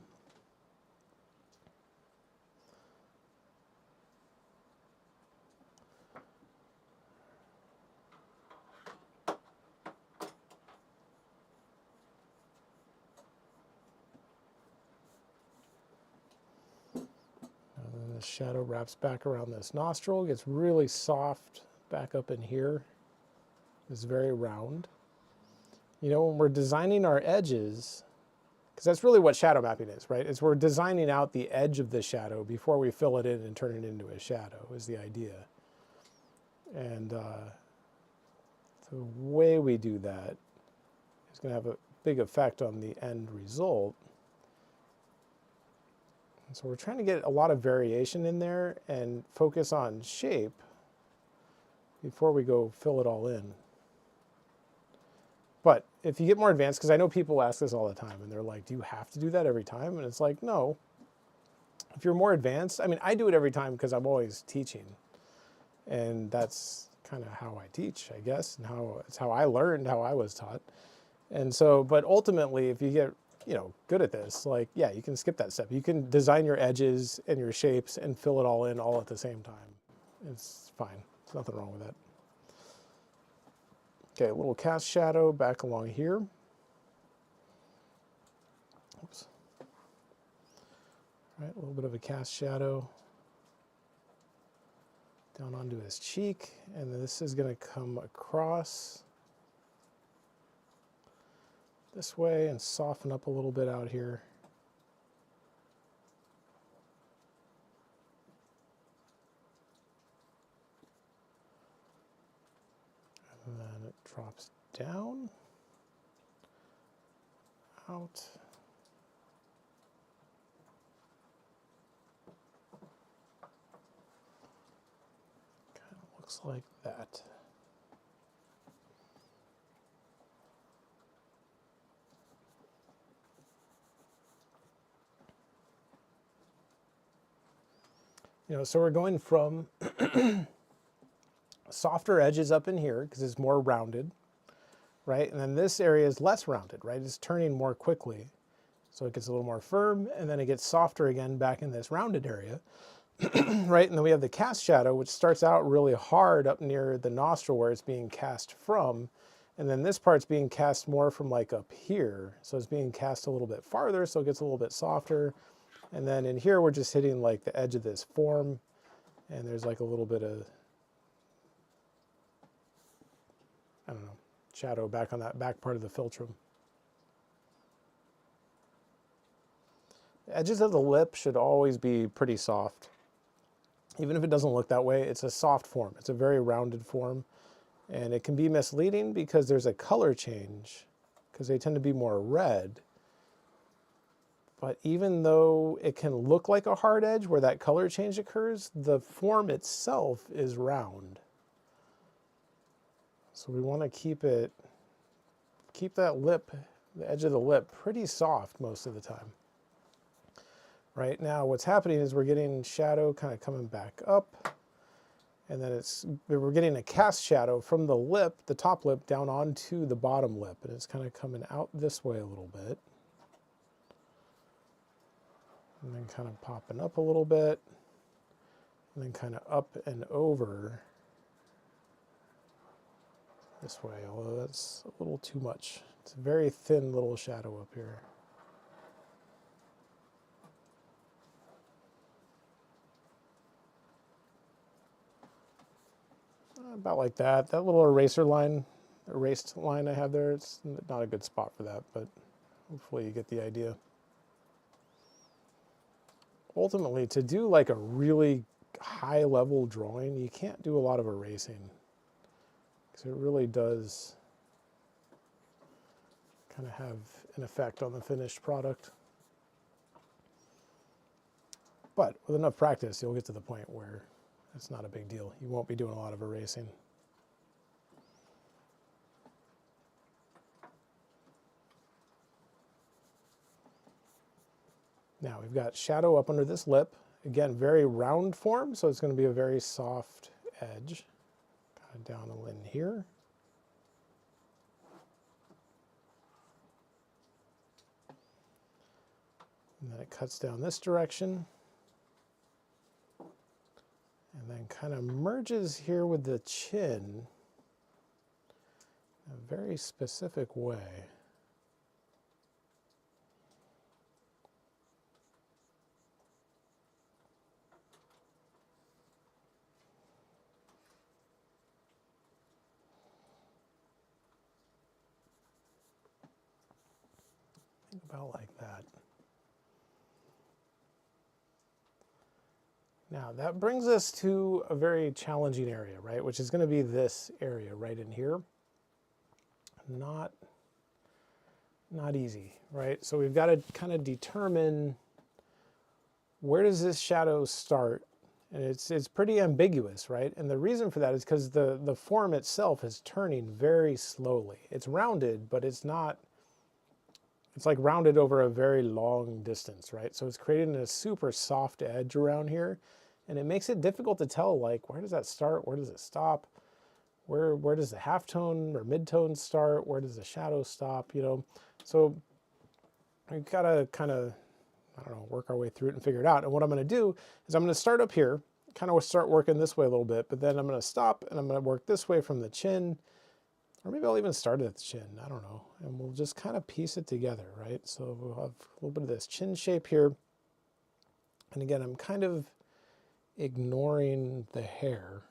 And then the shadow wraps back around this nostril, gets really soft back up in here. It's very round. You know, when we're designing our edges, because that's really what shadow mapping is, right? It's we're designing out the edge of the shadow before we fill it in and turn it into a shadow is the idea. And the way we do that is going to have a big effect on the end result. And so we're trying to get a lot of variation in there and focus on shape before we go fill it all in. But if you get more advanced, because I know people ask this all the time, and they're like, do you have to do that every time? And it's like, no. If you're more advanced, I mean, I do it every time because I'm always teaching. And that's kind of how I teach, I guess, and it's how I learned, how I was taught. And so, but ultimately, if you get, you know, good at this, like, yeah, you can skip that step. You can design your edges and your shapes and fill it all in all at the same time. It's fine. There's nothing wrong with that. Okay, a little cast shadow back along here. Oops. All right, a little bit of a cast shadow down onto his cheek, and this is going to come across this way and soften up a little bit out here. And then it drops down, out. Kind of looks like that. You know, so we're going from softer edges up in here because it's more rounded, right? And then this area is less rounded, right? It's turning more quickly. So it gets a little more firm, and then it gets softer again back in this rounded area, right? And then we have the cast shadow, which starts out really hard up near the nostril where it's being cast from. And then this part's being cast more from like up here. So it's being cast a little bit farther, so it gets a little bit softer. And then in here, we're just hitting like the edge of this form, and there's like a little bit of, I don't know, shadow back on that back part of the philtrum. The edges of the lip should always be pretty soft. Even if it doesn't look that way, it's a soft form. It's a very rounded form, and it can be misleading because there's a color change, because they tend to be more red. But even though it can look like a hard edge where that color change occurs, the form itself is round. So we want to keep that lip, the edge of the lip, pretty soft most of the time. Right now, what's happening is we're getting shadow kind of coming back up, and then we're getting a cast shadow from the lip, the top lip, down onto the bottom lip, and it's kind of coming out this way a little bit. And then kind of popping up a little bit, and then kind of up and over this way, although that's a little too much. It's a very thin little shadow up here. About like that. That little erased line I have there, it's not a good spot for that, but hopefully you get the idea. Ultimately, to do like a really high level drawing, you can't do a lot of erasing, because it really does kind of have an effect on the finished product. But with enough practice, you'll get to the point where it's not a big deal. You won't be doing a lot of erasing. Now we've got shadow up under this lip. again, very round form, so it's going to be a very soft edge. Kind of down in here. And then it cuts down this direction. And then kind of merges here with the chin in a very specific way. About like that. Now that brings us to a very challenging area, right? Which is going to be this area right in here. Not easy, right? So we've got to kind of determine where does this shadow start? And it's pretty ambiguous, right? And the reason for that is because the form itself is turning very slowly. It's rounded, but it's not. It's like rounded over a very long distance, right? So it's creating a super soft edge around here, and it makes it difficult to tell, like, where does that start? Where does it stop? Where does the halftone or midtone start? Where does the shadow stop, you know? So we've got to kind of, I don't know, work our way through it and figure it out. And what I'm going to do is I'm going to start up here, kind of start working this way a little bit, but then I'm going to stop and I'm going to work this way from the chin. Or maybe I'll even start at the chin, I don't know. And we'll just kind of piece it together, right? So we'll have a little bit of this chin shape here. And again, I'm kind of ignoring the hair.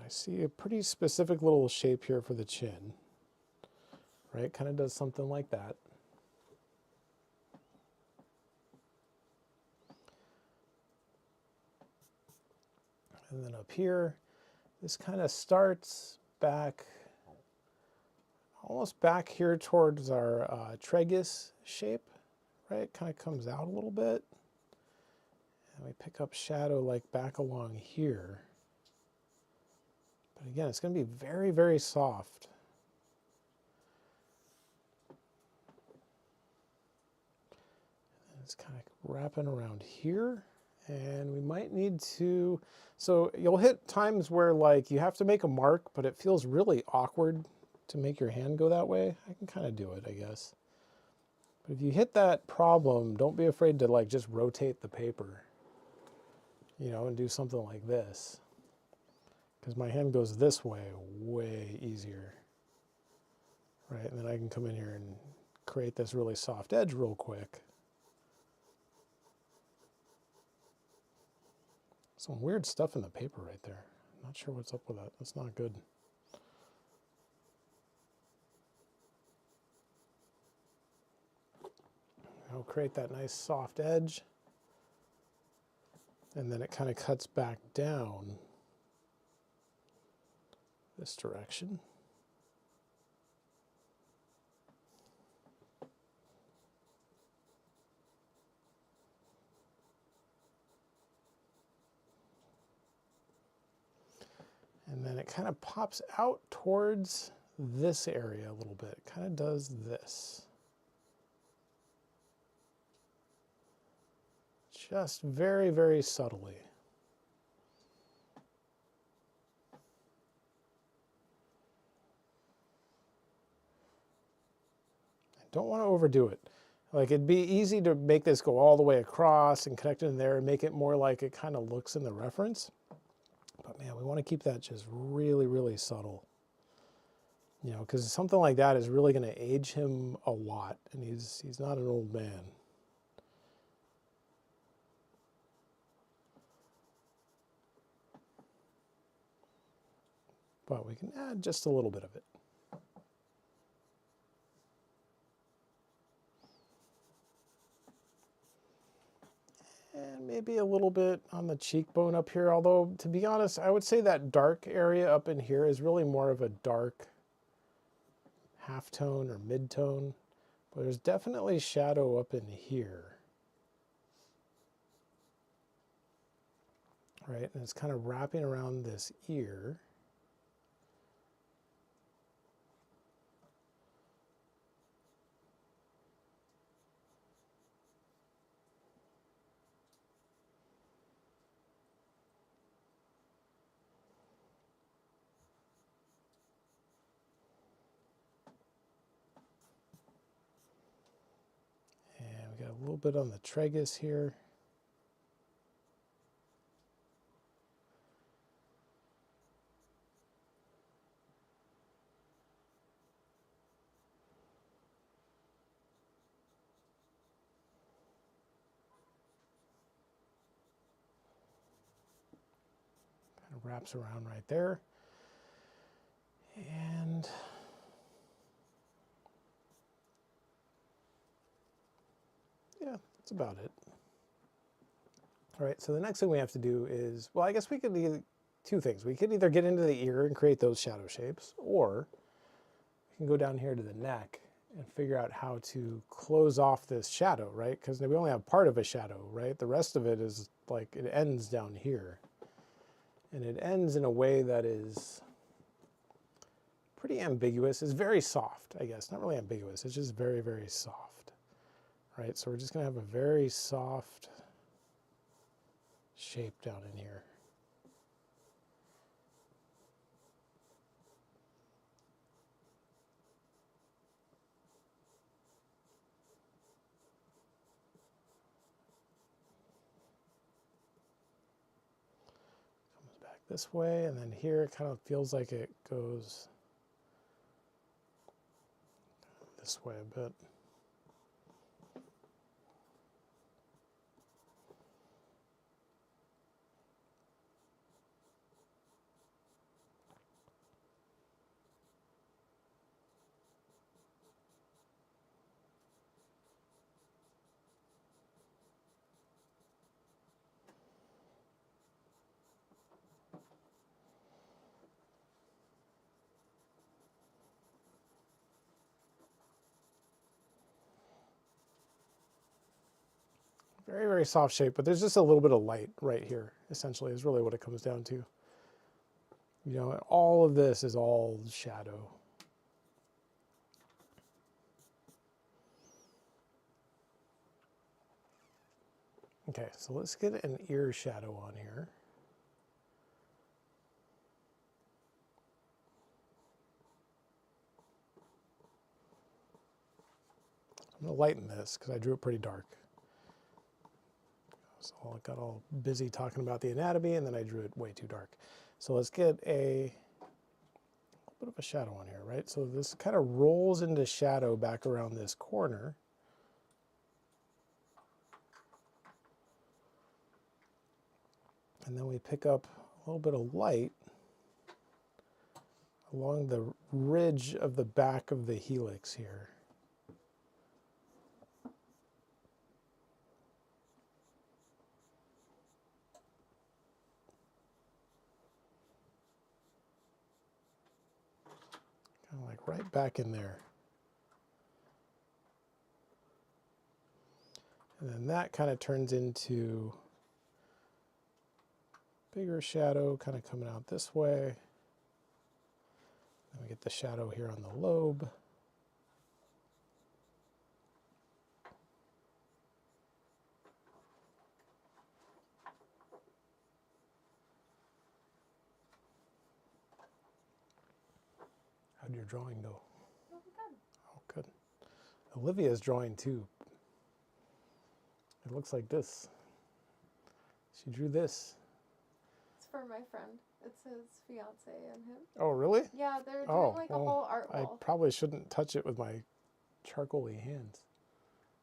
I see a pretty specific little shape here for the chin, right? Kind of does something like that. And then up here, this kind of starts back, almost back here towards our tragus shape, right? It kind of comes out a little bit. And we pick up shadow like back along here. But again, it's going to be very, very soft. And it's kind of wrapping around here. And we might need to, so you'll hit times where like you have to make a mark, but it feels really awkward to make your hand go that way. I can kind of do it, I guess. But if you hit that problem, don't be afraid to like just rotate the paper, you know, and do something like this. Because my hand goes this way way easier, right? And then I can come in here and create this really soft edge real quick. Some weird stuff in the paper right there. Not sure what's up with that. That's not good. I'll create that nice soft edge. And then it kind of cuts back down this direction. And then it kind of pops out towards this area a little bit. It kind of does this. Just very, very subtly. I don't want to overdo it. Like it'd be easy to make this go all the way across and connect it in there and make it more like it kind of looks in the reference. But man, we want to keep that just really, really subtle. You know, because something like that is really going to age him a lot, and he's not an old man. But we can add just a little bit of it. And maybe a little bit on the cheekbone up here, although to be honest, I would say that dark area up in here is really more of a dark halftone or midtone, but there's definitely shadow up in here. Right, and it's kind of wrapping around this ear. little bit on the tragus here. Kind of wraps around right there. And yeah, that's about it. All right, so the next thing we have to do is, well, I guess we could do two things. We could either get into the ear and create those shadow shapes, or we can go down here to the neck and figure out how to close off this shadow, right? Because we only have part of a shadow, right? The rest of it is like, it ends down here. And it ends in a way that is pretty ambiguous. It's very soft, I guess. Not really ambiguous, it's just very, very soft, right? So we're just gonna have a very soft shape down in here. Comes back this way, and then here it kind of feels like it goes this way a bit. Very, very soft shape, but there's just a little bit of light right here, essentially, is really what it comes down to. You know, all of this is all shadow. Okay, so let's get an ear shadow on here. I'm going to lighten this because I drew it pretty dark. So I got all busy talking about the anatomy and then I drew it way too dark. So let's get a bit of a shadow on here, right? So this kind of rolls into shadow back around this corner. And then we pick up a little bit of light along the ridge of the back of the helix here. Kind of like right back in there. And then that kind of turns into bigger shadow kind of coming out this way. Then we get the shadow here on the lobe. How'd your drawing go? Oh, good. Oh, good. Olivia's drawing too. It looks like this. She drew this. It's for my friend. It's his fiance and him. Oh, really? Yeah, they're doing like a whole art I wall. probably shouldn't touch it with my charcoaly hands.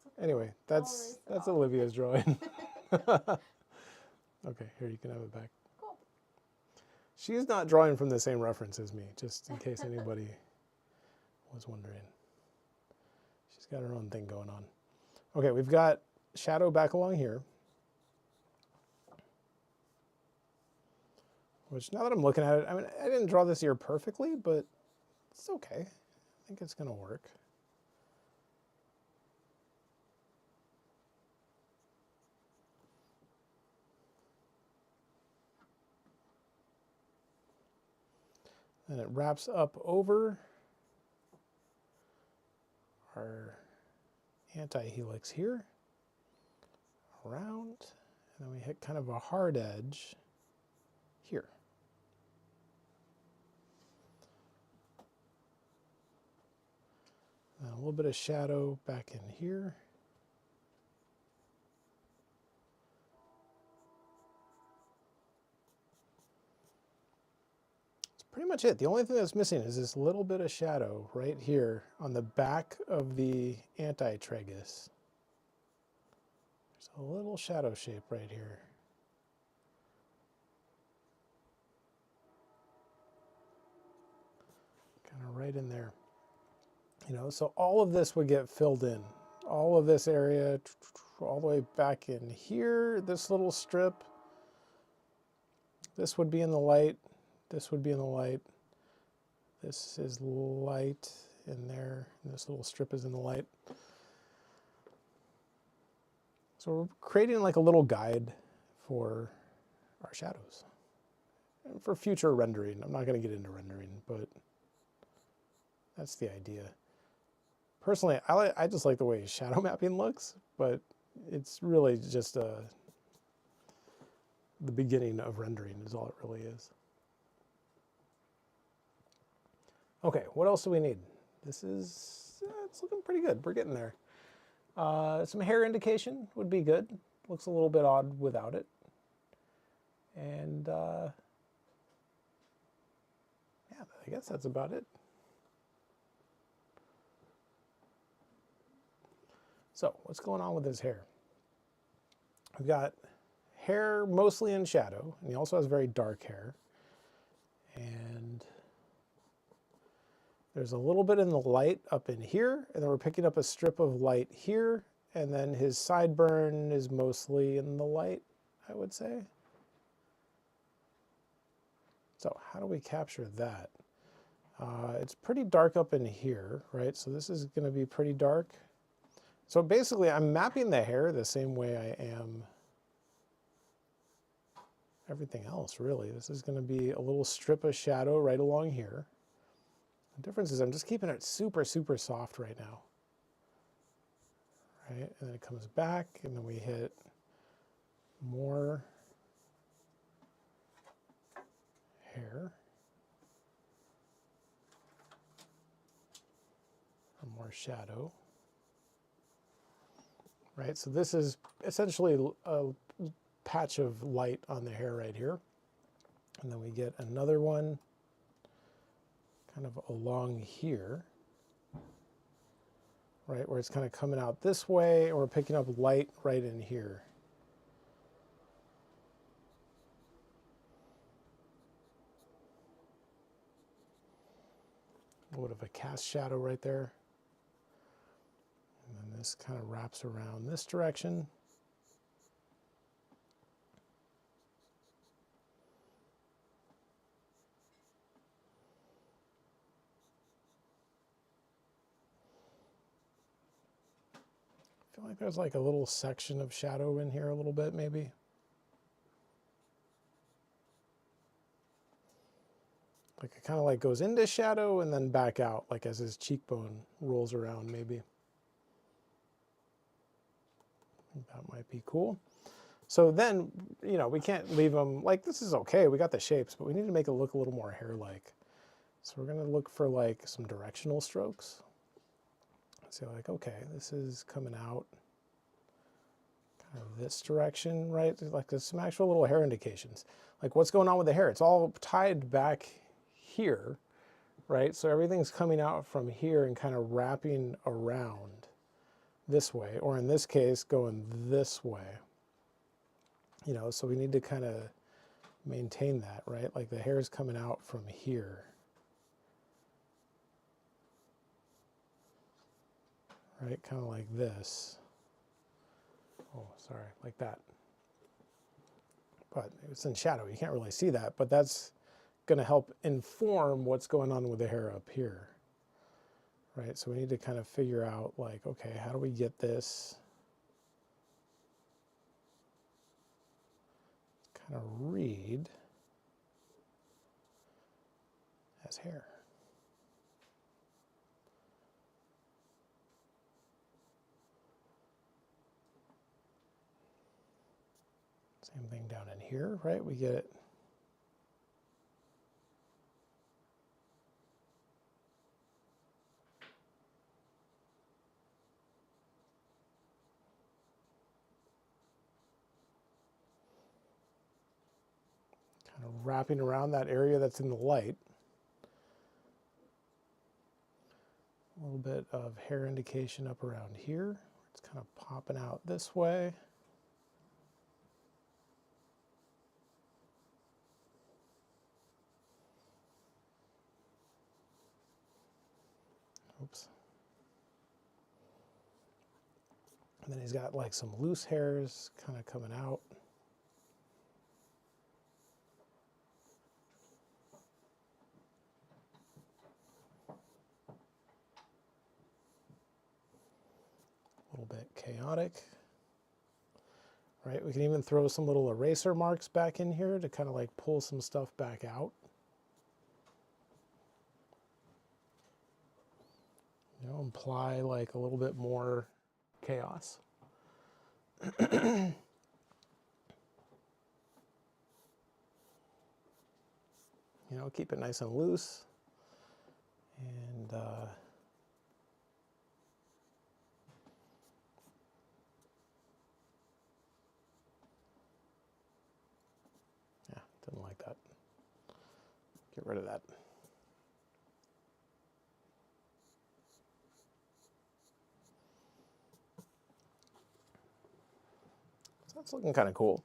Okay. Anyway, that's off. Olivia's drawing. Okay, here, you can have it back. Cool. She's not drawing from the same reference as me, just in case anybody was wondering. She's got her own thing going on. Okay, we've got shadow back along here. Which, now that I'm looking at it, I mean, I didn't draw this ear perfectly, but it's okay. I think it's gonna work. And it wraps up over our anti-helix here, around, and then we hit kind of a hard edge here. And a little bit of shadow back in here. pretty much it. The only thing that's missing is this little bit of shadow right here on the back of the anti-tragus. There's a little shadow shape right here. Kind of right in there. You know, so all of this would get filled in. All of this area, all the way back in here, this little strip. This would be in the light. This would be in the light. This is light in there. And this little strip is in the light. So we're creating like a little guide for our shadows. And for future rendering. I'm not going to get into rendering, but that's the idea. Personally, I just like the way shadow mapping looks, but it's really just the beginning of rendering is all it really is. Okay, what else do we need? This is, it's looking pretty good. We're getting there. Some hair indication would be good. Looks a little bit odd without it. And yeah, I guess that's about it. So what's going on with his hair? We've got hair mostly in shadow, and he also has very dark hair. And there's a little bit in the light up in here, and then we're picking up a strip of light here, and then his sideburn is mostly in the light, I would say. So how do we capture that? It's pretty dark up in here, right? So this is going to be pretty dark. So basically, I'm mapping the hair the same way I am everything else, really. This is going to be a little strip of shadow right along here. The difference is I'm just keeping it super, super soft right now. Right? And then it comes back, and then we hit more hair. And more shadow. Right, so this is essentially a patch of light on the hair right here. And then we get another one kind of along here, right, where it's kind of coming out this way, and we're picking up light right in here. A little bit of a cast shadow right there. And then this kind of wraps around this direction. I feel like there's like a little section of shadow in here a little bit, maybe. Like it kind of like goes into shadow and then back out, like as his cheekbone rolls around, maybe. That might be cool. So then, you know, we can't leave them, like this is okay, we got the shapes, but we need to make it look a little more hair-like. So we're gonna look for like some directional strokes. So like, okay, this is coming out kind of this direction, right? Like there's some actual little hair indications. Like what's going on with the hair? It's all tied back here, right? So everything's coming out from here and kind of wrapping around this way, or in this case, going this way. You know, so we need to kind of maintain that, right? Like the hair is coming out from here. Right, kind of like this. Oh, sorry, like that. But it's in shadow, you can't really see that, but that's going to help inform what's going on with the hair up here. Right, so we need to kind of figure out like, okay, how do we get this kind of read as hair? Same thing down in here, right? We get it. Kind of wrapping around that area that's in the light. little bit of hair indication up around here. It's kind of popping out this way. Oops. And then he's got like some loose hairs kind of coming out. A little bit chaotic. Right, we can even throw some little eraser marks back in here to kind of like pull some stuff back out. You know, imply like a little bit more chaos. You know, keep it nice and loose. And yeah, didn't like that. Get rid of that. So that's looking kind of cool.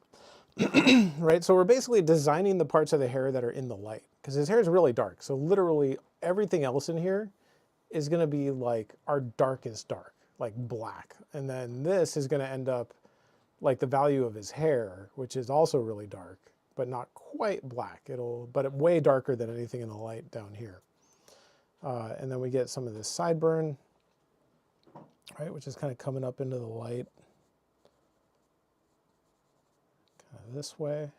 Right, so we're basically designing the parts of the hair that are in the light, because his hair is really dark. So literally everything else in here is going to be like our darkest dark, like black. And then this is going to end up like the value of his hair, which is also really dark, but not quite black. But way darker than anything in the light down here. And then we get some of this sideburn, right, which is kind of coming up into the light. Kind of this way.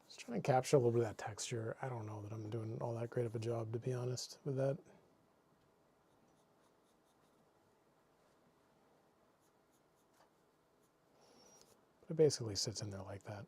Just trying to capture a little bit of that texture. I don't know that I'm doing all that great of a job, to be honest, with that. But it basically sits in there like that.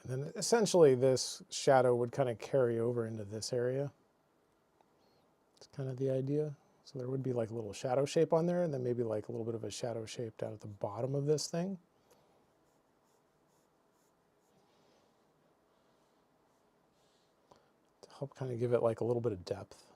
And then essentially this shadow would kind of carry over into this area. It's kind of the idea. So there would be like a little shadow shape on there, and then maybe like a little bit of a shadow shape down at the bottom of this thing. To help kind of give it like a little bit of depth.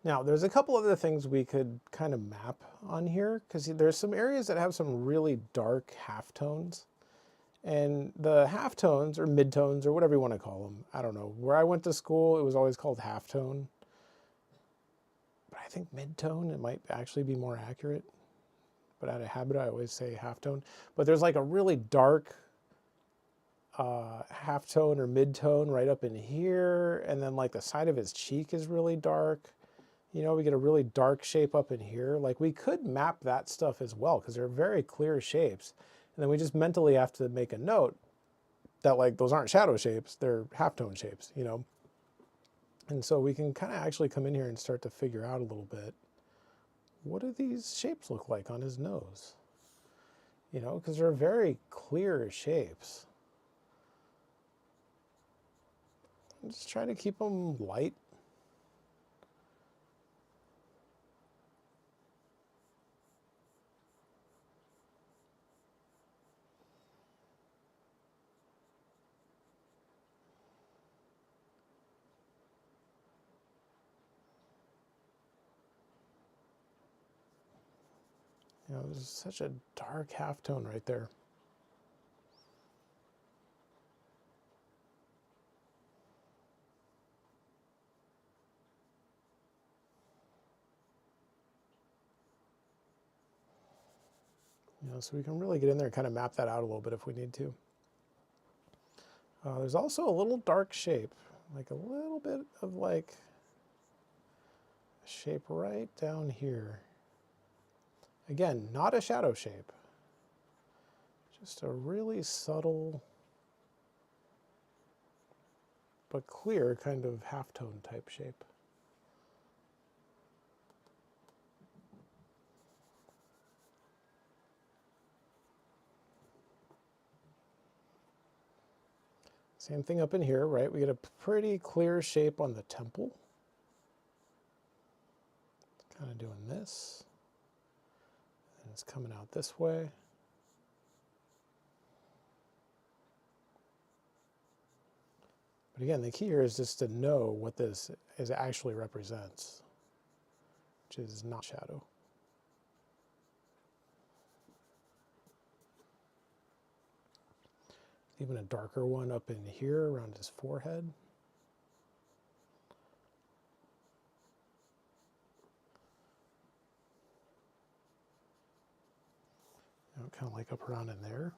Now, there's a couple other things we could kind of map on here, because there's some areas that have some really dark halftones. And the halftones, or midtones, or whatever you want to call them, I don't know. Where I went to school, it was always called halftone. But I think midtone, it might actually be more accurate. But out of habit, I always say halftone. But there's like a really dark halftone or midtone right up in here. And then like the side of his cheek is really dark. You know, we get a really dark shape up in here. Like we could map that stuff as well, because they're very clear shapes. And then we just mentally have to make a note that like those aren't shadow shapes, they're halftone shapes, you know. And so we can kind of actually come in here and start to figure out a little bit, what do these shapes look like on his nose? You know, because they're very clear shapes. I'm just trying to keep them light. You know, there's such a dark halftone right there. You know, so we can really get in there and kind of map that out a little bit if we need to. There's also a little dark shape, like a little bit of like a shape right down here. Again, not a shadow shape, just a really subtle but clear kind of halftone type shape. Same thing up in here, right? We get a pretty clear shape on the temple. Kind of doing this. And it's coming out this way. But again, the key here is just to know what this actually represents, which is not shadow. Even a darker one up in here around his forehead. You know, kind of like up around in there.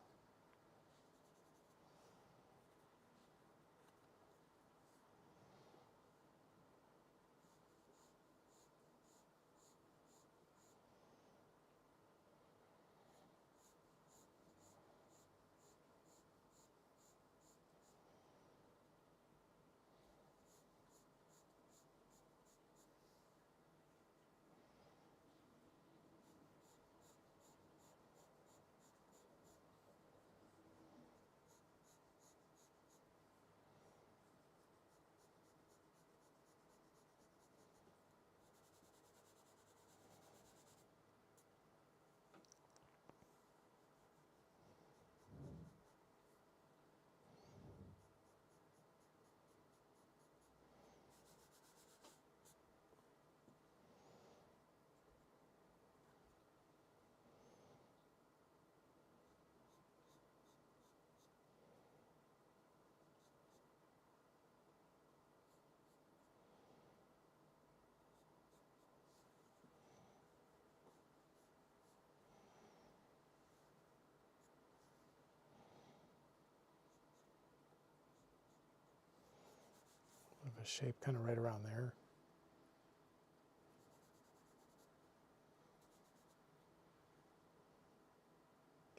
A shape kind of right around there.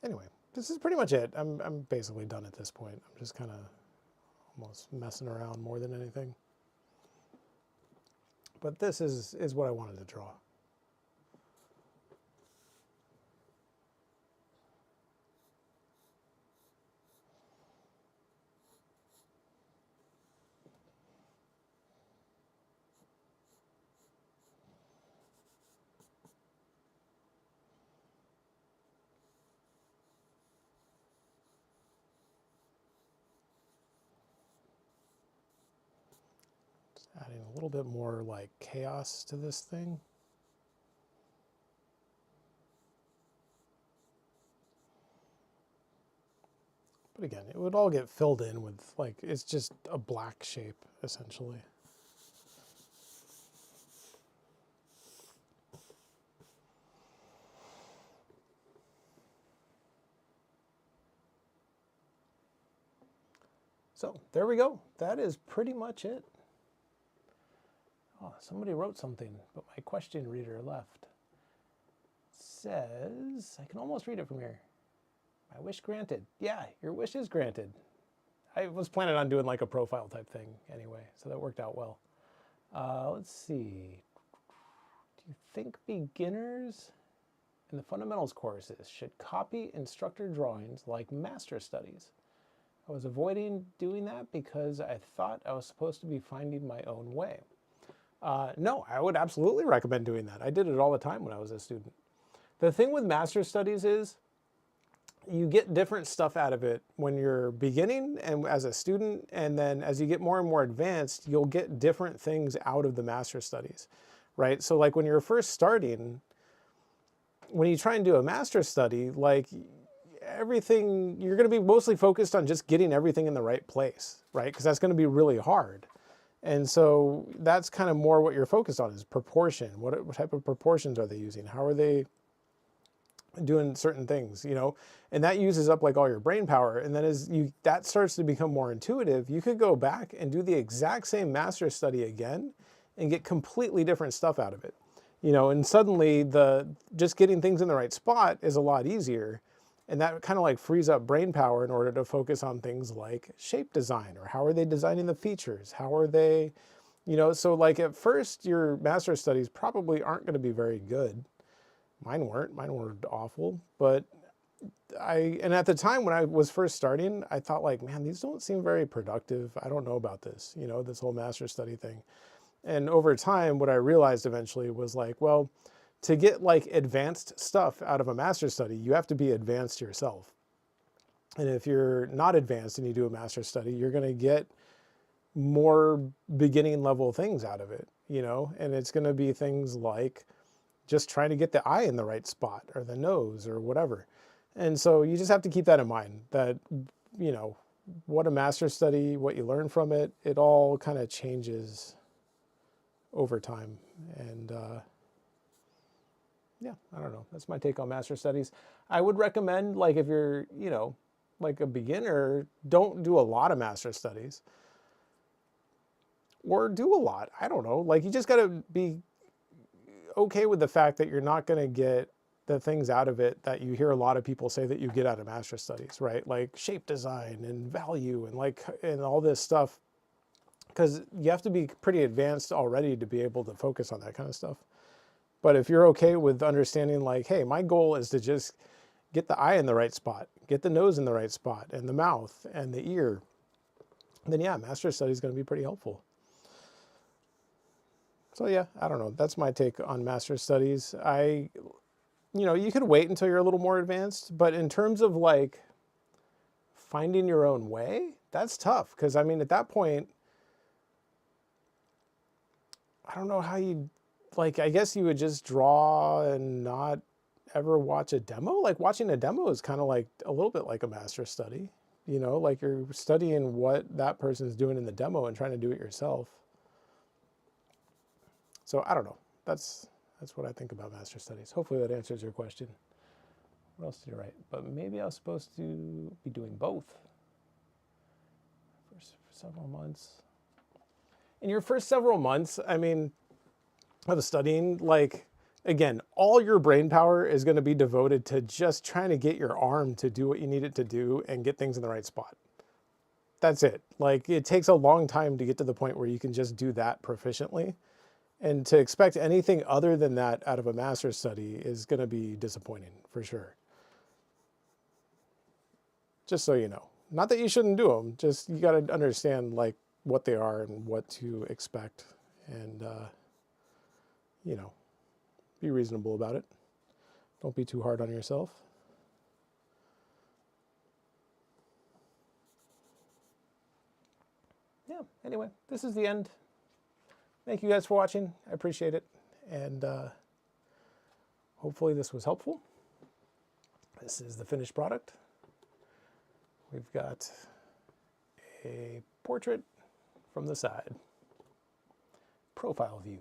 Anyway, this is pretty much it. I'm basically done at this point. I'm just kind of almost messing around more than anything. But this is what I wanted to draw. Adding a little bit more like chaos to this thing. But again, it would all get filled in with like, it's just a black shape essentially. So there we go. That is pretty much it. Oh, somebody wrote something, but my question reader left. It says, I can almost read it from here. My wish granted. Yeah, your wish is granted. I was planning on doing like a profile type thing anyway, so that worked out well. Let's see. Do you think beginners in the fundamentals courses should copy instructor drawings like master studies? I was avoiding doing that because I thought I was supposed to be finding my own way. No, I would absolutely recommend doing that. I did it all the time when I was a student. The thing with master's studies is you get different stuff out of it when you're beginning and as a student, and then as you get more and more advanced, you'll get different things out of the master's studies, right? So like when you're first starting, when you try and do a master's study, like everything, you're going to be mostly focused on just getting everything in the right place, right? Because that's going to be really hard. And so that's kind of more what you're focused on is proportion. What type of proportions are they using? How are they doing certain things, you know? And that uses up like all your brain power. And then as that starts to become more intuitive, you could go back and do the exact same master's study again and get completely different stuff out of it. You know, and suddenly just getting things in the right spot is a lot easier. And that kind of like frees up brain power in order to focus on things like shape design, or how are they designing the features? How are they, you know, so like at first your master's studies probably aren't going to be very good. Mine were awful, but and at the time when I was first starting, I thought like, man, these don't seem very productive. I don't know about this, you know, this whole master's study thing. And over time, what I realized eventually was like, well, to get like advanced stuff out of a master's study, you have to be advanced yourself. And if you're not advanced and you do a master's study, you're going to get more beginning level things out of it, you know, and it's going to be things like just trying to get the eye in the right spot or the nose or whatever. And so you just have to keep that in mind that, you know, what a master's study, what you learn from it, it all kind of changes over time. And, yeah, I don't know. That's my take on master studies. I would recommend, like, if you're, you know, like a beginner, don't do a lot of master studies. Or do a lot. I don't know. Like, you just got to be okay with the fact that you're not going to get the things out of it that you hear a lot of people say that you get out of master studies, right? Like shape design and value and all this stuff. Because you have to be pretty advanced already to be able to focus on that kind of stuff. But if you're okay with understanding like, hey, my goal is to just get the eye in the right spot, get the nose in the right spot, and the mouth and the ear, then yeah, master study is going to be pretty helpful. So yeah, I don't know. That's my take on master studies. You know, you could wait until you're a little more advanced, but in terms of like finding your own way, that's tough. Because I mean, at that point, I don't know how you, like, I guess you would just draw and not ever watch a demo. Like watching a demo is kind of like a little bit like a master study, you know, like you're studying what that person's doing in the demo and trying to do it yourself. So I don't know. That's what I think about master studies. Hopefully that answers your question. What else did you write? But maybe I was supposed to be doing both for several months. In your first several months, I mean, of studying, like, again, all your brain power is going to be devoted to just trying to get your arm to do what you need it to do and get things in the right spot. That's it. Like, it takes a long time to get to the point where you can just do that proficiently. And to expect anything other than that out of a master's study is going to be disappointing, for sure. Just so you know. Not that you shouldn't do them, just you got to understand, like, what they are and what to expect. And, you know, be reasonable about it. Don't be too hard on yourself. Yeah, anyway, this is the end. Thank you guys for watching. I appreciate it. And hopefully this was helpful. This is the finished product. We've got a portrait from the side. Profile view.